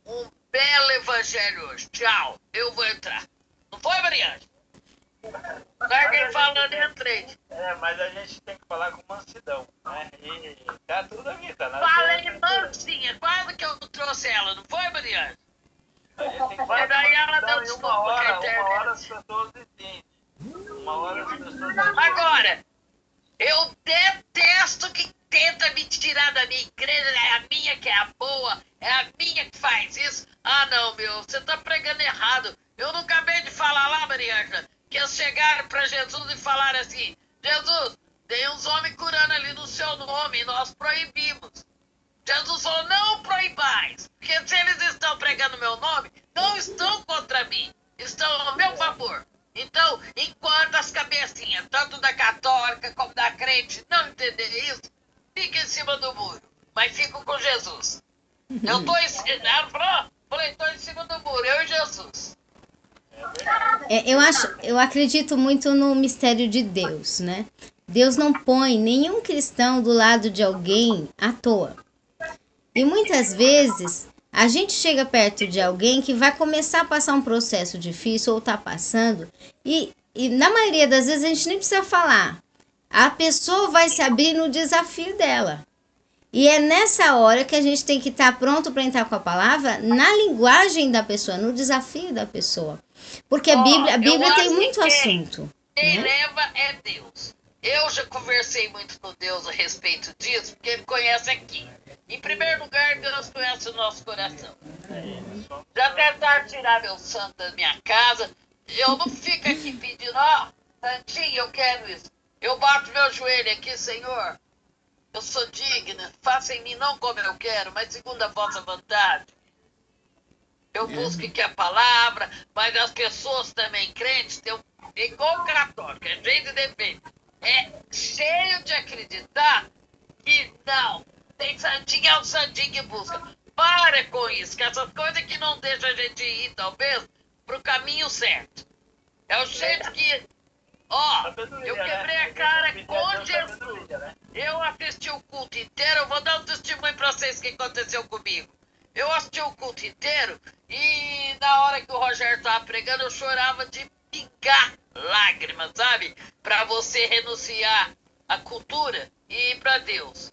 um belo evangelho hoje. Tchau, eu vou entrar. Não foi, Mariana? Larguei falando e entrei. Mas a gente tem que falar com mansidão, né? E tá tudo aqui, tá? Falei mansinha, quase que eu trouxe ela, não foi, Mariana? Mas daí ela deu desculpa uma com a hora internet. as pessoas entendem. Uma hora as pessoas entendem. Agora, eu detesto que tenta me tirar da minha igreja, é a minha que é a boa, é a minha que faz isso. Ah, não, meu, você tá pregando errado. Eu não acabei de falar lá, Mariana, que eles chegaram para Jesus e falaram assim, Jesus, tem uns homens curando ali no seu nome e nós proibimos. Jesus falou, não proibais, porque se eles estão pregando meu nome, não estão contra mim, estão ao meu favor. Então, enquanto as cabecinhas, tanto da católica como da crente, não entender isso, fica em cima do muro, mas fico com Jesus. Eu tô em cima, falei, tô em cima do muro, eu e Jesus. Eu acredito muito no mistério de Deus, né? Deus não põe nenhum cristão do lado de alguém à toa. E muitas vezes a gente chega perto de alguém que vai começar a passar um processo difícil ou tá passando, e na maioria das vezes a gente nem precisa falar. A pessoa vai se abrir no desafio dela. E é nessa hora que a gente tem que estar pronto para entrar com a palavra na linguagem da pessoa, no desafio da pessoa. Porque a Bíblia tem muito assunto. Quem né? leva é Deus. Eu já conversei muito com Deus a respeito disso, porque Ele conhece aqui. Em primeiro lugar, Deus conhece o nosso coração. Já tentaram tirar meu santo da minha casa. Eu não fico aqui pedindo, santinho, eu quero isso. Eu bato meu joelho aqui, Senhor. Eu sou digna, faça em mim não como eu quero, mas segundo a vossa vontade. Eu busco que a palavra, mas as pessoas também crentes, igual católico, é jeito de defeito. É cheio de acreditar que não, tem santinho, é o santinho que busca. Para com isso, que essas coisas que não deixam a gente ir, talvez, para o caminho certo. É o jeito que... eu quebrei a cara com Jesus. Eu assisti o culto inteiro, eu vou dar um testemunho para vocês o que aconteceu comigo. Eu assisti o culto inteiro e na hora que o Rogério estava pregando, eu chorava de pingar lágrimas, sabe? Para você renunciar à cultura e ir para Deus.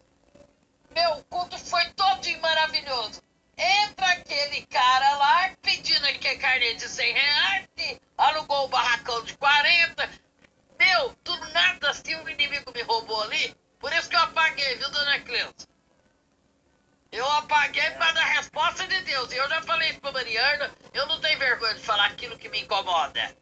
Meu, o culto foi todinho maravilhoso. Entra aquele cara lá pedindo aquele carnê de R$100, que alugou o barracão de 40. Meu, do nada assim o inimigo me roubou ali. Por isso que eu apaguei, viu, dona Cleusa? Eu apaguei para dar resposta de Deus. E eu já falei isso pra Mariana, eu não tenho vergonha de falar aquilo que me incomoda.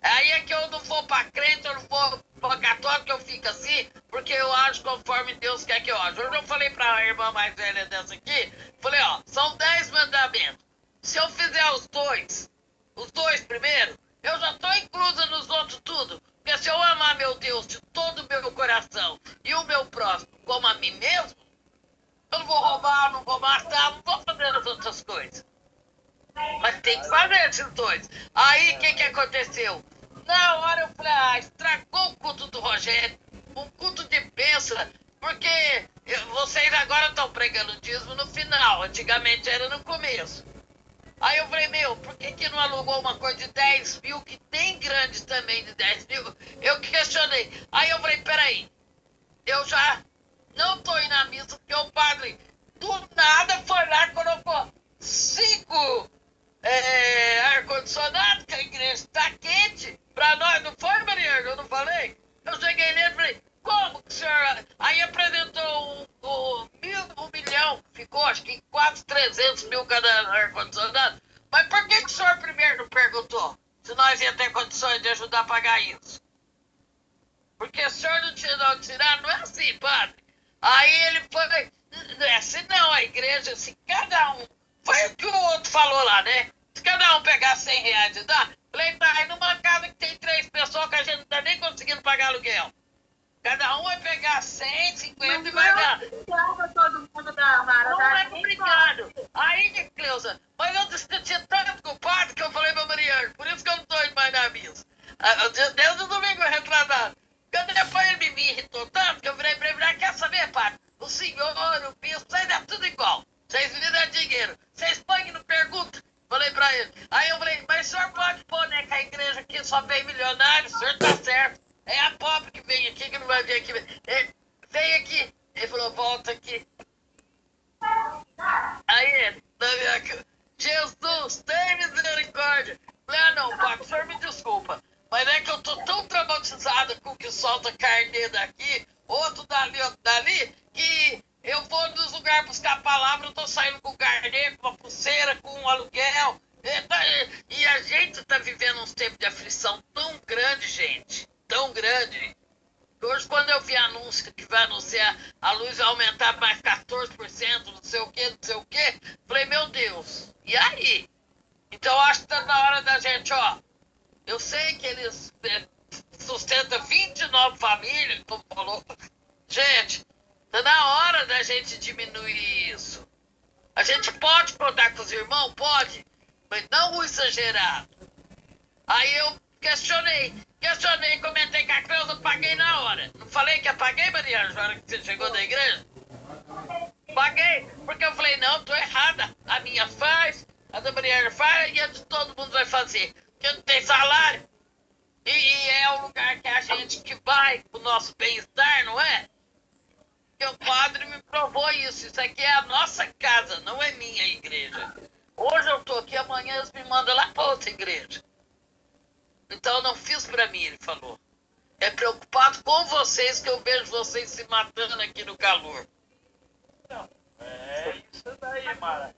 Aí é que eu não vou pra crente, eu não vou pra católico, eu fico assim, porque eu ajo conforme Deus quer que eu ajo. Eu já falei pra irmã mais velha dessa aqui, falei, ó, são 10 mandamentos. Se eu fizer os dois primeiro, eu já tô inclusa nos outros tudo. Porque se eu amar meu Deus de todo o meu coração e o meu próximo como a mim mesmo, eu não vou roubar, não vou matar, não vou fazer as outras coisas. Mas tem que fazer esses dois. Aí, o que aconteceu? Na hora eu falei, estragou o culto do Rogério, um culto de bênção, porque vocês agora estão pregando dízimo no final, antigamente era no começo. Aí eu falei, meu, por que não alugou uma coisa de 10 mil, que tem grandes também de 10 mil? Eu questionei. Aí eu falei, peraí, eu já não tô indo na missa, porque o padre do nada foi lá e colocou 5 ar-condicionado, que a igreja está quente, pra nós, não foi, Mariana? Eu não falei? Eu cheguei nele e falei, como que o senhor... Aí apresentou um milhão, ficou acho que quase 300 mil cada ar-condicionado. Mas por que o senhor primeiro não perguntou se nós ia ter condições de ajudar a pagar isso? Porque o senhor não tinha de onde tirar, não é assim, padre. Aí ele foi, não é assim não, a igreja, se cada um, foi o que o outro falou lá, né? Se cada um pegar R$100 e dar, falei, tá, aí numa casa que tem 3 pessoas que a gente não tá nem conseguindo pagar aluguel. Cada um vai pegar 100, 50 e vai dar. Todo mundo da Mara. Não é complicado. Aí, Cleusa, mas eu discuti tanto com o padre que eu falei pra Mariana, por isso que eu não tô indo mais na missa. Desde o domingo retrasado. Quando depois ele me irritou tanto que eu virei pra ele, quer saber, padre? O senhor, o bispo, vocês é tudo igual. Vocês viram dinheiro. Vocês põem e não perguntam. Falei pra ele. Aí eu falei, mas o senhor pode pôr, né, que a igreja aqui só vem milionário, o senhor tá certo. É a pobre que vem aqui, que não vai vir aqui. Vem aqui. Ele falou, volta aqui. Aí ele, Jesus, tem misericórdia. Falei, não, padre, o senhor me desculpa. Mas é que eu tô tão traumatizada com o que solta carnê daqui, outro dali, que eu vou nos lugares buscar a palavra, eu tô saindo com carnê, com uma pulseira, com um aluguel. E a gente tá vivendo uns tempos de aflição tão grande, gente. Tão grande. Hoje, quando eu vi anúncio que vai anunciar a luz vai aumentar mais 14%, não sei o quê, falei, meu Deus, e aí? Então, eu acho que tá na hora da gente, ó, eu sei que eles sustentam 29 famílias, como falou. Gente, tá na hora da gente diminuir isso. A gente pode contar com os irmãos? Pode, mas não o exagerado. Aí eu questionei, comentei com a Cleusa, paguei na hora. Não falei que apaguei, Mariana, na hora que você chegou da igreja? Paguei, porque eu falei, não, tô errada. A minha faz, a da Mariana faz e a de todo mundo vai fazer. Porque não tem salário. E é o lugar que a gente que vai pro nosso bem-estar, não é? Porque o padre me provou isso. Isso aqui é a nossa casa, não é minha igreja. Hoje eu tô aqui, amanhã eles me mandam lá pra outra igreja. Então eu não fiz pra mim, ele falou. É preocupado com vocês que eu vejo vocês se matando aqui no calor. Não, é isso daí, Mara.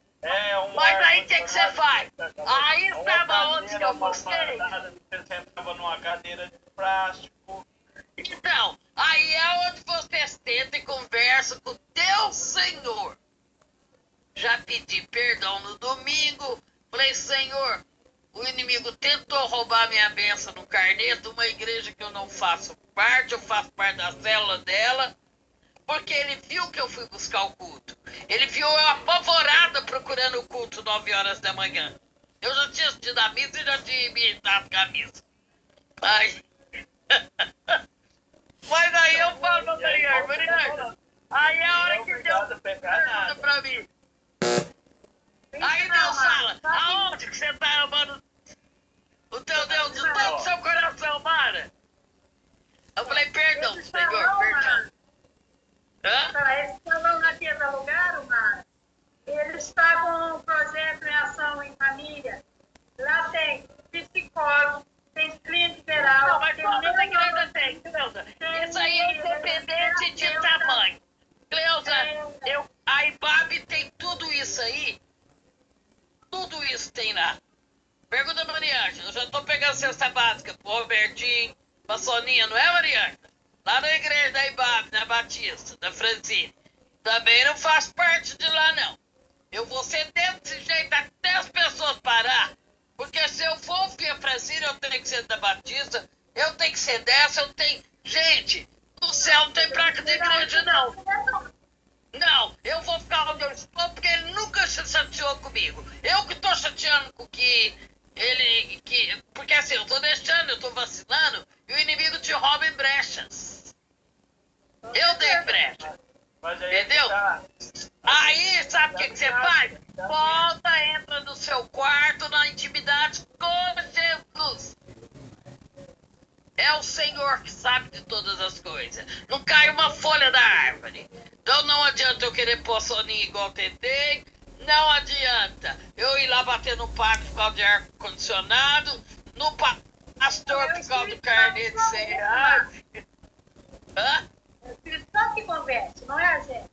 Mas aí o que você faz? Aí estava onde que eu busquei. Você sentava numa cadeira de plástico. Então, aí é onde você senta e conversa com o teu Senhor. Já pedi perdão no domingo. Falei, Senhor, o inimigo tentou roubar minha bênção no carnê de uma igreja que eu não faço parte, eu faço parte da célula dela, porque ele viu que eu fui buscar o culto. Ele viu eu apavorada procurando o culto 9 horas da manhã. Eu já tinha assistido a missa e já tinha me irritado com a missa. Aí... Mas aí eu falo pra Mariana, aí é a hora que Deus pergunta pra mim. você tá amando o teu Deus de todo o seu coração, Mara. Eu falei, perdão, Esse Senhor, salão, perdão. Mara, Hã? esse salão aqui é da lugar, Mara, ele está com um projeto em ação em família. Lá tem psicólogo, tem clínica geral. Não, mas tem todas as igrejas neurologia, têm, Cleusa. tem Isso aí é independente de tamanho. Cleusa, a IBAB tem tudo isso aí. Tudo isso tem lá. Pergunta, Mariângela. Eu já tô pegando cesta básica pro Robertinho, pra Soninha, não é, Mariângela? Lá na igreja da IBAB, na Batista, da Francine. Também não faço parte de lá, não. Eu vou ser desse jeito até as pessoas parar. Porque se eu for ouvir a Francine, eu tenho que ser da Batista, eu tenho que ser dessa, eu tenho... Gente, no céu não tem placa de igreja, não. Não, eu vou ficar onde eu estou, porque ele nunca se chateou comigo. Eu que estou chateando com que ele... porque assim, eu estou deixando, eu estou vacilando, e o inimigo te rouba em brechas. Eu dei brecha. Mas aí Entendeu? tá. Aí, sabe o que você faz? Volta, entra no seu quarto, na intimidade com Jesus. É o Senhor que sabe de todas as coisas. Não cai uma folha da árvore. Então não adianta eu querer pôr soninho igual eu tentei. Não adianta eu ir lá bater no pátio por causa de ar-condicionado, no pastor por causa do carnê de R$100. Hã? É o Espírito Santo que conversa, não é a gente.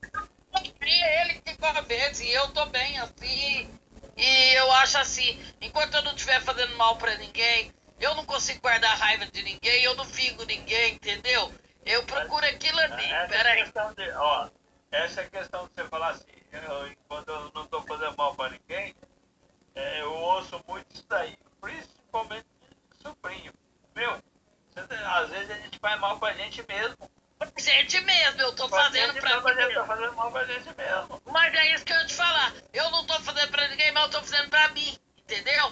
É ele que convence, e eu tô bem assim. E eu acho assim, enquanto eu não estiver fazendo mal pra ninguém, eu não consigo guardar raiva de ninguém, eu não fingo ninguém, entendeu? Eu procuro aquilo ali. Peraí. Essa questão de você falar assim, quando eu não estou fazendo mal para ninguém, eu ouço muito isso daí, principalmente de sobrinho. Meu, às vezes a gente faz mal pra gente mesmo. Gente mesmo, eu tô fazendo pra mim mesmo. Tô fazendo mal pra gente mesmo. Mas é isso que eu ia te falar. Eu não tô fazendo pra ninguém, mas eu tô fazendo pra mim, entendeu?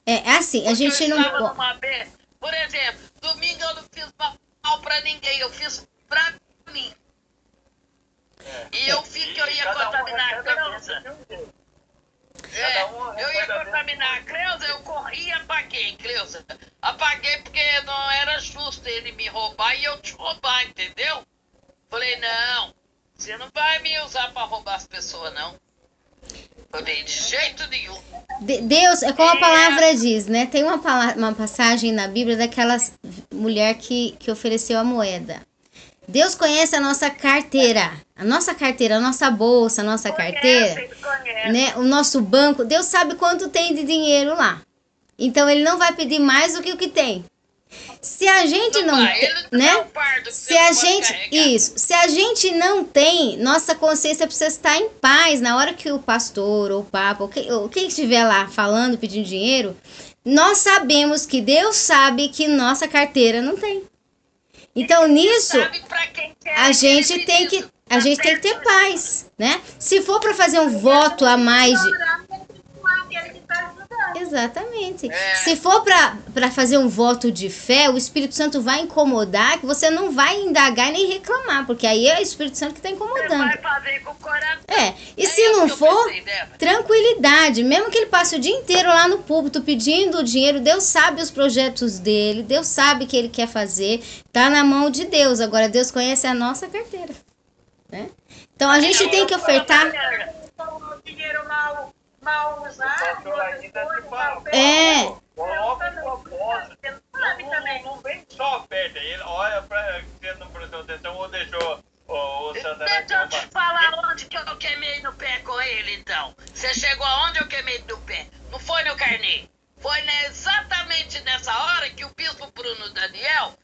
É assim, a gente eu não estava pode. numa vez, por exemplo, domingo eu não fiz mal pra ninguém, eu fiz pra mim. E eu vi que eu ia contaminar a Cleusa. Eu ia contaminar a Cleusa, eu corri e apaguei, Cleusa. Apaguei porque não era justo ele me roubar e eu te roubar, entendeu? Falei, não, você não vai me usar pra roubar as pessoas, não. Falei, de jeito nenhum. Deus, é como a palavra diz, né? Tem uma passagem na Bíblia daquela mulher que ofereceu a moeda. Deus conhece a nossa carteira, a nossa bolsa, a nossa carteira, né? O nosso banco. Deus sabe quanto tem de dinheiro lá. Então ele não vai pedir mais do que o que tem. Se a gente não tem, né? Se a gente não tem, nossa consciência precisa estar em paz na hora que o pastor ou o papa ou quem estiver lá falando, pedindo dinheiro, nós sabemos que Deus sabe que nossa carteira não tem. Então nisso a gente tem que ter paz, né? Se for para fazer um voto a mais de Exatamente. Se for para fazer um voto de fé, o Espírito Santo vai incomodar, que você não vai indagar nem reclamar, porque aí é o Espírito Santo que está incomodando. Vai fazer com o coração. E se não for, tranquilidade. Mesmo que ele passe o dia inteiro lá no púlpito pedindo dinheiro, Deus sabe os projetos dele, Deus sabe o que ele quer fazer, tá na mão de Deus. Agora, Deus conhece a nossa carteira, né? Então, a gente tem que ofertar... O dinheiro mal usado. Não vem só oferta. Ele olha para você não prestou atenção ou deixou o Sandra. Deixa eu te falar onde que eu queimei no pé com ele, então. Você chegou aonde eu queimei no pé? Não foi no carnê. Foi exatamente nessa hora que o bispo Bruno Daniel,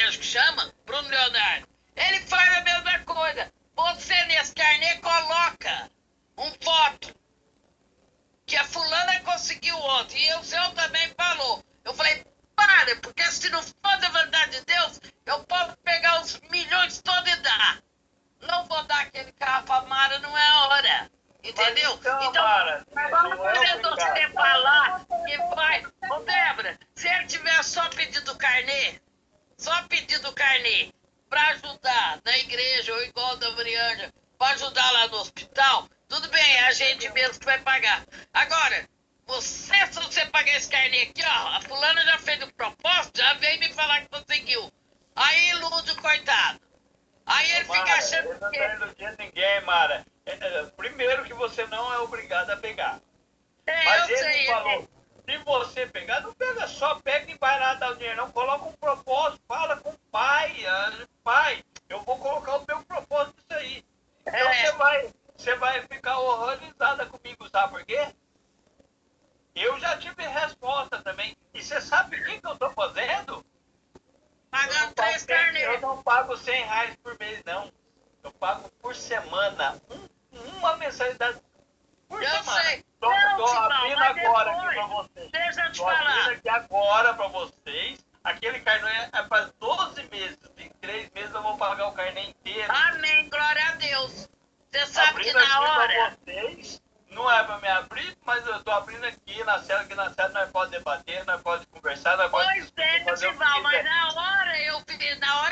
acho que chama, Bruno Leonardo, ele faz a mesma coisa. Você nesse carnê coloca um foto que a fulana conseguiu ontem, e o seu também falou. Eu falei, para, porque se não for da vontade de Deus, eu posso pegar os milhões todos e dar. Não vou dar aquele carro pra Mara, não é a hora. Entendeu? Então, vamos fazer você falar que vai. Ô, Débora, se ele tiver só pedido carnê, pra ajudar na igreja, ou igual da Mariana, pra ajudar lá no hospital, tudo bem, é a gente mesmo que vai pagar. Agora, se você pagar esse carnê aqui, ó, a fulana já fez o propósito, já veio me falar que conseguiu. Aí ilude o coitado. Aí ele fica achando ele não que... tá iludindo ninguém, Mara. Primeiro que você não é obrigado a pegar. Mas eu ele sei, falou, se você pegar, não pega só, pega e vai lá dar o dinheiro, não. Coloca um propósito, fala com o pai. Pai, eu vou colocar o meu propósito nisso aí. Então você vai ficar horrorizada comigo, sabe por quê? Eu já tive resposta também. E você sabe o que eu tô fazendo? pagando 3 carnês. Eu não pago R$100 por mês, não. Eu pago por semana. Uma mensalidade por Eu semana. sei. Tô Não, abrindo mas agora depois, aqui pra vocês. deixa eu te Tô abrindo falar. aqui agora pra vocês. Aquele carnê é para 12 meses. Em 3 meses eu vou pagar o carnê inteiro. Amém, glória a Deus. Você sabe que Abrindo aqui na hora... pra vocês. Não é pra me abrir, mas eu tô abrindo aqui na cela, que na cela nós podemos debater, nós podemos conversar, nós podemos Pois é, fazer o que Dival, mas quiser. na hora eu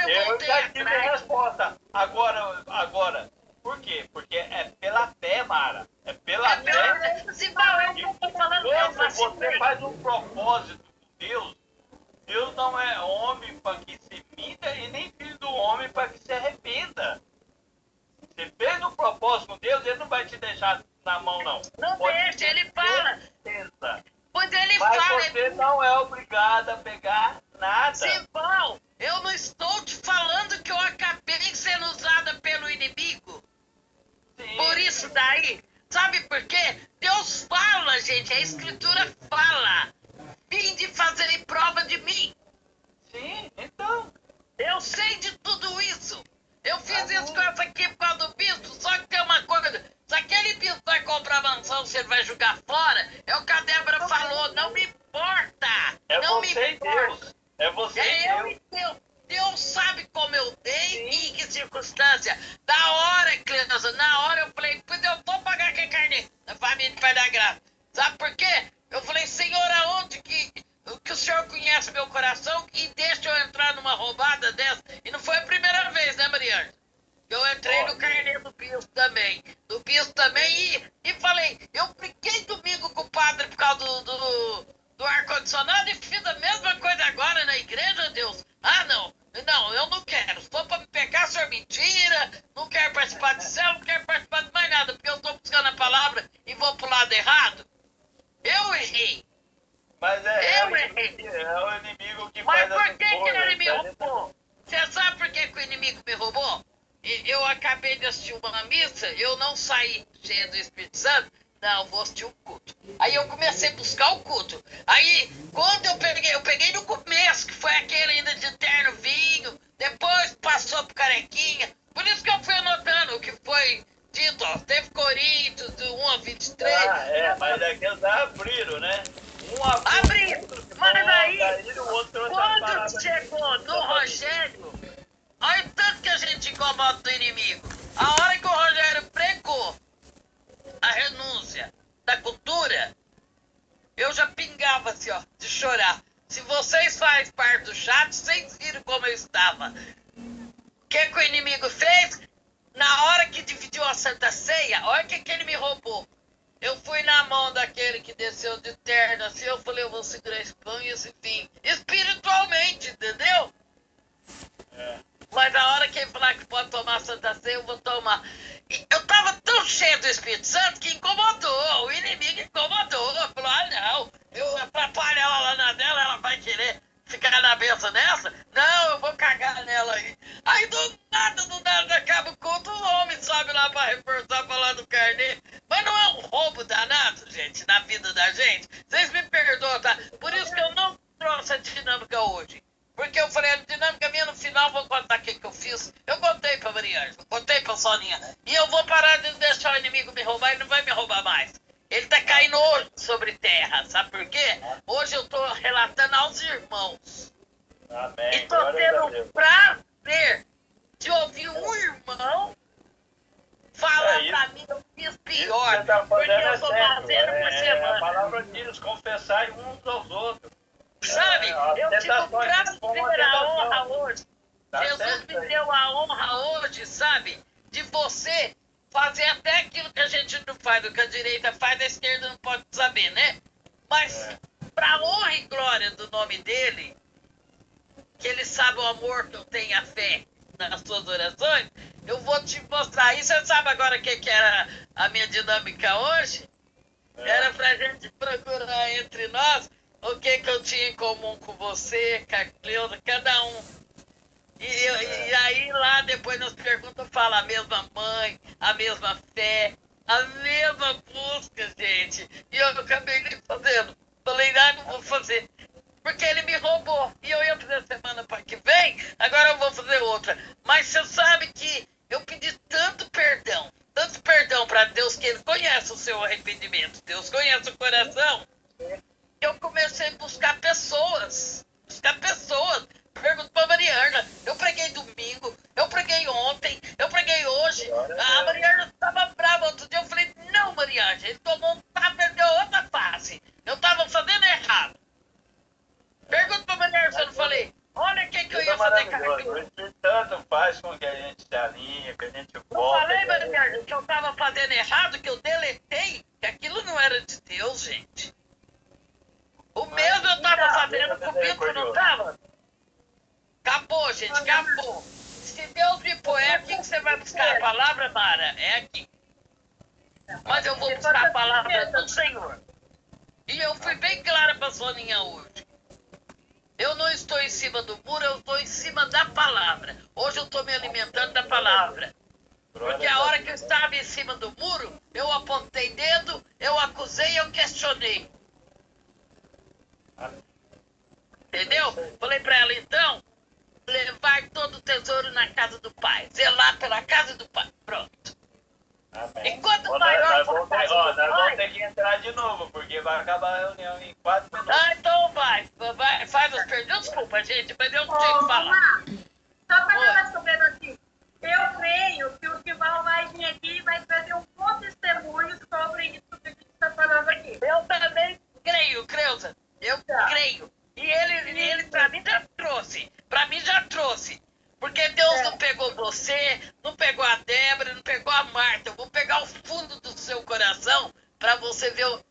Eu voltei já tive a atrás. resposta. Agora, por quê? Porque é pela fé, Mara. É pela É pela fé. fé, Dival, eu não tô falando que eu Quando você vacilei. faz um propósito com Deus, Deus não é homem para que se minta e nem filho do homem para que se arrependa. Você fez um propósito com Deus, Ele não vai te deixar na mão, não. Não Pode deixa, ter ele fala. certeza. Pois ele Mas fala, você não é obrigado a pegar nada. Dival, eu não estou te falando que eu acabei sendo usada pelo inimigo. Sim. Por isso daí, sabe por quê? Deus fala, gente, a Escritura fala. Vim de fazer prova de mim. Sim, então. Eu sei de tudo isso. Eu fiz isso com essa aqui por causa do bispo, só que tem uma coisa. Se aquele bispo vai comprar mansão, se ele vai jogar fora, é o que a Débora falou, não me importa. É não você me e importa. Deus. É você e É eu Deus. e Deus. Deus sabe como eu dei e em que circunstância. Na hora, Cleusa, na hora eu falei, pois eu vou pagar aquele carnê da família de Pai da Graça. Sabe por quê? Eu falei, Senhor, aonde que o Senhor conhece meu coração e deixa eu entrar numa roubada dessa? E não foi a primeira vez, né, Mariana? Eu entrei no carnê do Piso também. Do Piso também e falei, eu briguei domingo com o padre por causa do ar-condicionado e fiz a mesma coisa agora na igreja, Deus. Ah, não, eu não quero. Se for pra me pegar, senhor, mentira. Não quero participar de céu, não quero participar de mais nada, porque eu tô buscando a palavra e vou pro lado errado. Eu errei. Mas Eu o errei. inimigo que Mas faz por essas que coisas, ele me tá? roubou? Você sabe por que o inimigo me roubou? Eu acabei de assistir uma missa, eu não saí cheio do Espírito Santo, não, vou assistir o culto. Aí eu comecei a buscar o culto. Aí, quando eu peguei no começo, que foi aquele ainda de terno vinho, depois passou pro carequinha. Por isso que eu fui anotando o que foi dito, ó, teve Coríntios, do 1 a 23. Mas aqueles abriram, né? Um abriu, Abriu, outro mas aí, daí o outro trouxe as quando palavras chegou de- no Rogério, olha o tanto que a gente incomoda do inimigo. A hora que o Rogério pregou a renúncia da cultura, eu já pingava assim, ó, de chorar. Se vocês fazem parte do chat, vocês viram como eu estava. O que o inimigo fez? Na hora que dividiu a Santa Ceia, olha o que ele me roubou. Eu fui na mão daquele que desceu de terno, assim, eu falei, eu vou segurar esse pão e esse vinho. Espiritualmente, entendeu? Mas na hora que ele falar que pode tomar Santa Ceia, eu vou tomar. E eu tava tão cheio do Espírito Santo que incomodou, o inimigo incomodou. Falou, ah não, eu atrapalho ela lá na dela, ela vai querer ficar na benção nessa? Não, eu vou cagar nela aí. Aí do nada, acaba o culto, o homem sobe lá pra reforçar, falar do carnê. Mas não é um roubo danado, gente, na vida da gente? Vocês me perdoam, tá? Por isso que eu não trouxe a dinâmica hoje. Porque eu falei, a dinâmica minha no final, vou contar o que eu fiz. Eu contei pra Mariana, contei pra Soninha. E eu vou parar de deixar o inimigo me roubar, ele não vai me roubar mais. Ele tá caindo hoje sobre terra, sabe por quê? Hoje eu tô relatando aos irmãos. Amém. E tô Glória a tendo Deus. o prazer de ouvir um irmão falar isso. pra mim, eu fiz Isso pior. que você tá Porque fazendo eu é tô certo. fazendo por A semana. palavra diz, confessar uns aos outros. Sabe? Eu tive o prazer, a honra hoje. Tá Jesus certo me aí. deu a honra hoje, sabe? De você fazer até aquilo que a gente não faz, o que a direita faz, a esquerda não pode saber, né? Mas, para honra e glória do nome dele, que ele sabe o amor que eu tenho, a fé nas suas orações, eu vou te mostrar. E você sabe agora o que era a minha dinâmica hoje? Era pra gente procurar entre nós o que eu tinha em comum com você, com a Cleusa, cada um. E aí lá depois nas perguntas fala a mesma mãe, a mesma fé, a mesma busca, gente. E eu acabei nem fazendo. Falei, não vou fazer. Porque ele me roubou. E eu ia fazer semana que vem, agora eu vou fazer outra. Mas você sabe que eu pedi tanto perdão para Deus, que ele conhece o seu arrependimento. Deus conhece o coração. Que eu comecei a buscar pessoas. Pergunto pra Mariana, eu preguei domingo, eu preguei ontem, eu preguei hoje. A Mariana estava brava outro dia. Eu falei, não, Mariana, ele tomou um tapa e deu outra face. Eu estava fazendo errado. Pergunta pra Mariana se eu não falei. Olha o que eu ia fazer com aquilo. Tanto faz com que a gente se alinhe, que a gente Eu volta. falei, Mariana, que eu estava fazendo errado, que eu deletei, que aquilo não era de Deus, gente. O mesmo eu estava fazendo comigo, não estava? Acabou, gente, acabou. Se Deus me pôr, é aqui que você vai buscar a palavra, Mara? É aqui. Mas eu vou buscar a palavra do Senhor. E eu fui bem clara para a Soninha hoje. Eu não estou em cima do muro, eu estou em cima da palavra. Hoje eu estou me alimentando da palavra. Porque a hora que eu estava em cima do muro, eu apontei dedo, eu acusei, eu questionei. Entendeu? Falei para ela, então, levar todo o tesouro na casa do Pai. Zelar pela casa do Pai. Pronto. Amém. Enquanto Nós maior vamos ter que entrar de novo, porque vai acabar a reunião em 4 minutos. Ah, então vai, faz as perguntas. Desculpa, gente, mas eu não tinha que falar. Só para ela saber assim, eu creio que o Sival vai vir aqui e vai trazer um bom testemunho sobre isso que a gente está falando aqui. Eu também creio, Creuza. Eu creio. E ele para mim já trouxe. Porque Deus não pegou você, não pegou a Débora, não pegou a Marta. Eu vou pegar o fundo do seu coração para você ver o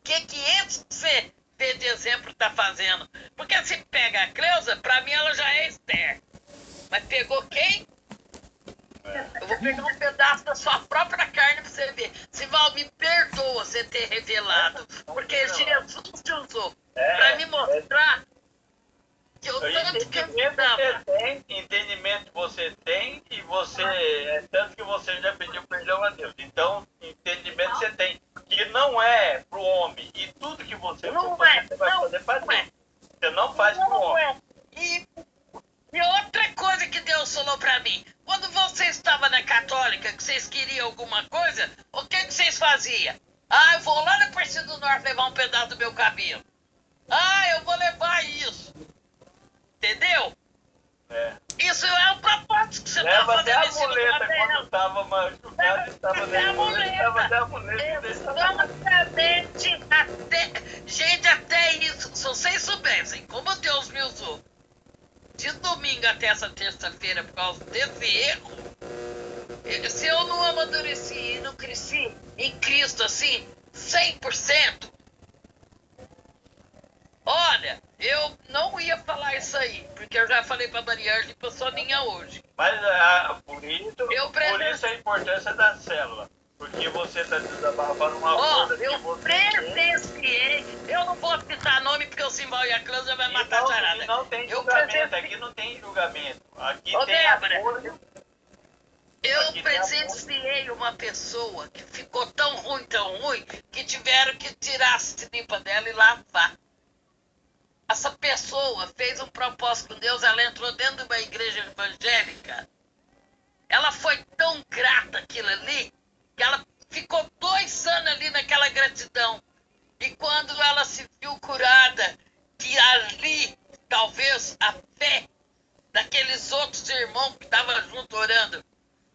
que esse você vê de exemplo está fazendo. Porque se pega a Cleusa, para mim ela já é Esther. Mas pegou quem? Eu vou pegar um pedaço da sua própria carne para você ver. Sival, me perdoa você ter revelado. Porque Jesus te usou para me mostrar que eu tanto que eu me dava. Entendimento você tem e você tanto que você já pediu perdão a Deus. Então, entendimento você tem que não é pro homem e tudo que você Não vai é, fazer para Deus. Você não faz pro homem. E outra coisa que Deus falou para mim, quando você estava na católica, que vocês queriam alguma coisa, o que vocês faziam? Ah, eu vou lá na Aparecida do Norte levar um pedaço do meu cabelo. Ah, eu vou levar isso. Entendeu? Isso é o propósito que você está Leva até fazendo a em cima do muleta cabelo. quando estava machucado, estava Até a muleta. Exatamente. Gente, até isso. Se vocês soubessem como Deus me usou de domingo até essa terça-feira por causa desse erro, se eu não amadureci e não cresci em Cristo assim, 100%, olha, eu não ia falar isso aí, porque eu já falei pra Mariana e pra Soninha hoje. Mas por isso a importância da célula. Porque você está desabafando uma coisa que eu você presenciei. Eu não posso citar nome porque o Simbal e a Cleusa vai matar a charada. Não tem Eu julgamento, aqui não tem julgamento. Aqui Ô, tem Débora, apoio. eu presenciei uma pessoa que ficou tão ruim, que tiveram que tirar a limpa dela e lavar. Essa pessoa fez um propósito com Deus, ela entrou dentro de uma igreja evangélica. Ela foi tão grata aquilo ali, que ela ficou 2 anos ali naquela gratidão. E quando ela se viu curada, que ali, talvez, a fé daqueles outros irmãos que estavam junto orando,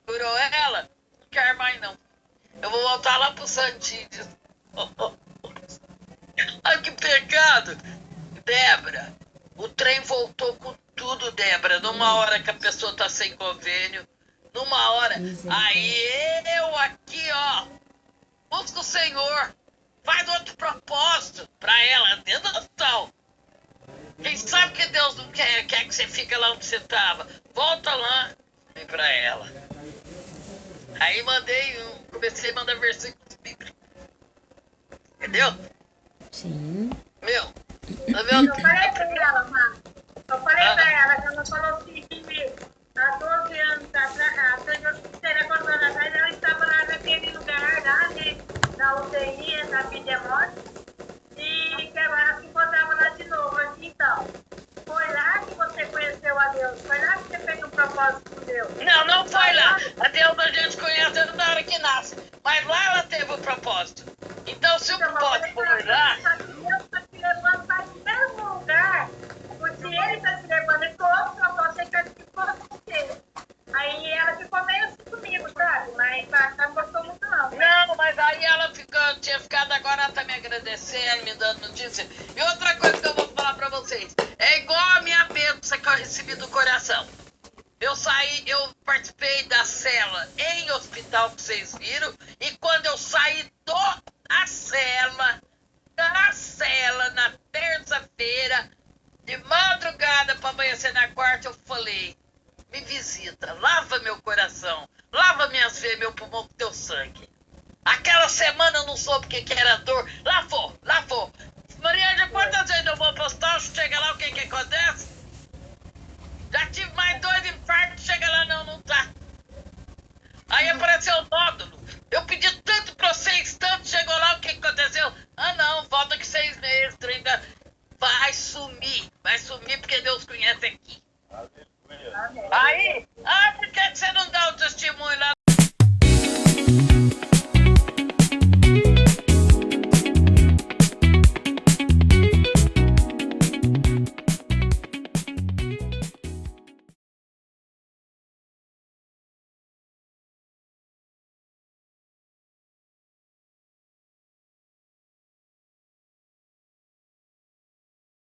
curou ela, não quer mais não. Eu vou voltar lá pro Santinho. Ai, que pecado! Débora, o trem voltou com tudo, Débora. Numa hora que a pessoa tá sem convênio, numa hora. Aí eu aqui, ó, o busca o Senhor. Faz outro propósito para ela, não. Quem sabe que Deus não quer que você fique lá onde você estava. Volta lá e para ela. Aí comecei a mandar versículos bíblicos. Entendeu? Sim. Meu. Tá Eu vendo? falei pra ela, mano. Eu falei pra ela que ela falou assim que há 12 anos atrás, quando ela estava lá naquele lugar lá, né, na UTI, na vida morte, e que ela se encontrava lá de novo. Então, foi lá que você conheceu a Deus, foi lá que você fez um propósito com Deus. Não foi lá. A Deus a gente conhece na hora que nasce. Mas lá ela teve o propósito. Então, se o propósito for lá... Deus está te levando para o mesmo lugar, porque Ele está te levando, e todo o propósito é que fosse você. Aí ela ficou meio assim comigo, sabe? Mas não gostou muito não. Não, mas aí ela tinha ficado agora, ela tá me agradecendo, me dando notícia. E outra coisa que eu vou falar pra vocês, é igual a minha bênção que eu recebi do coração. Eu participei da cela em hospital que vocês viram, e quando eu saí da cela, na terça-feira, de madrugada para amanhecer na quarta, eu falei, me visita, lava meu coração, lava minhas veias, meu pulmão com teu sangue. Aquela semana eu não soube o que era dor, lavou. Maria, quantas vezes eu vou pro hospital, chega lá, o que acontece? Já tive mais 2 infartos, chega lá, não tá. Aí apareceu o nódulo. Eu pedi tanto pra vocês, tanto,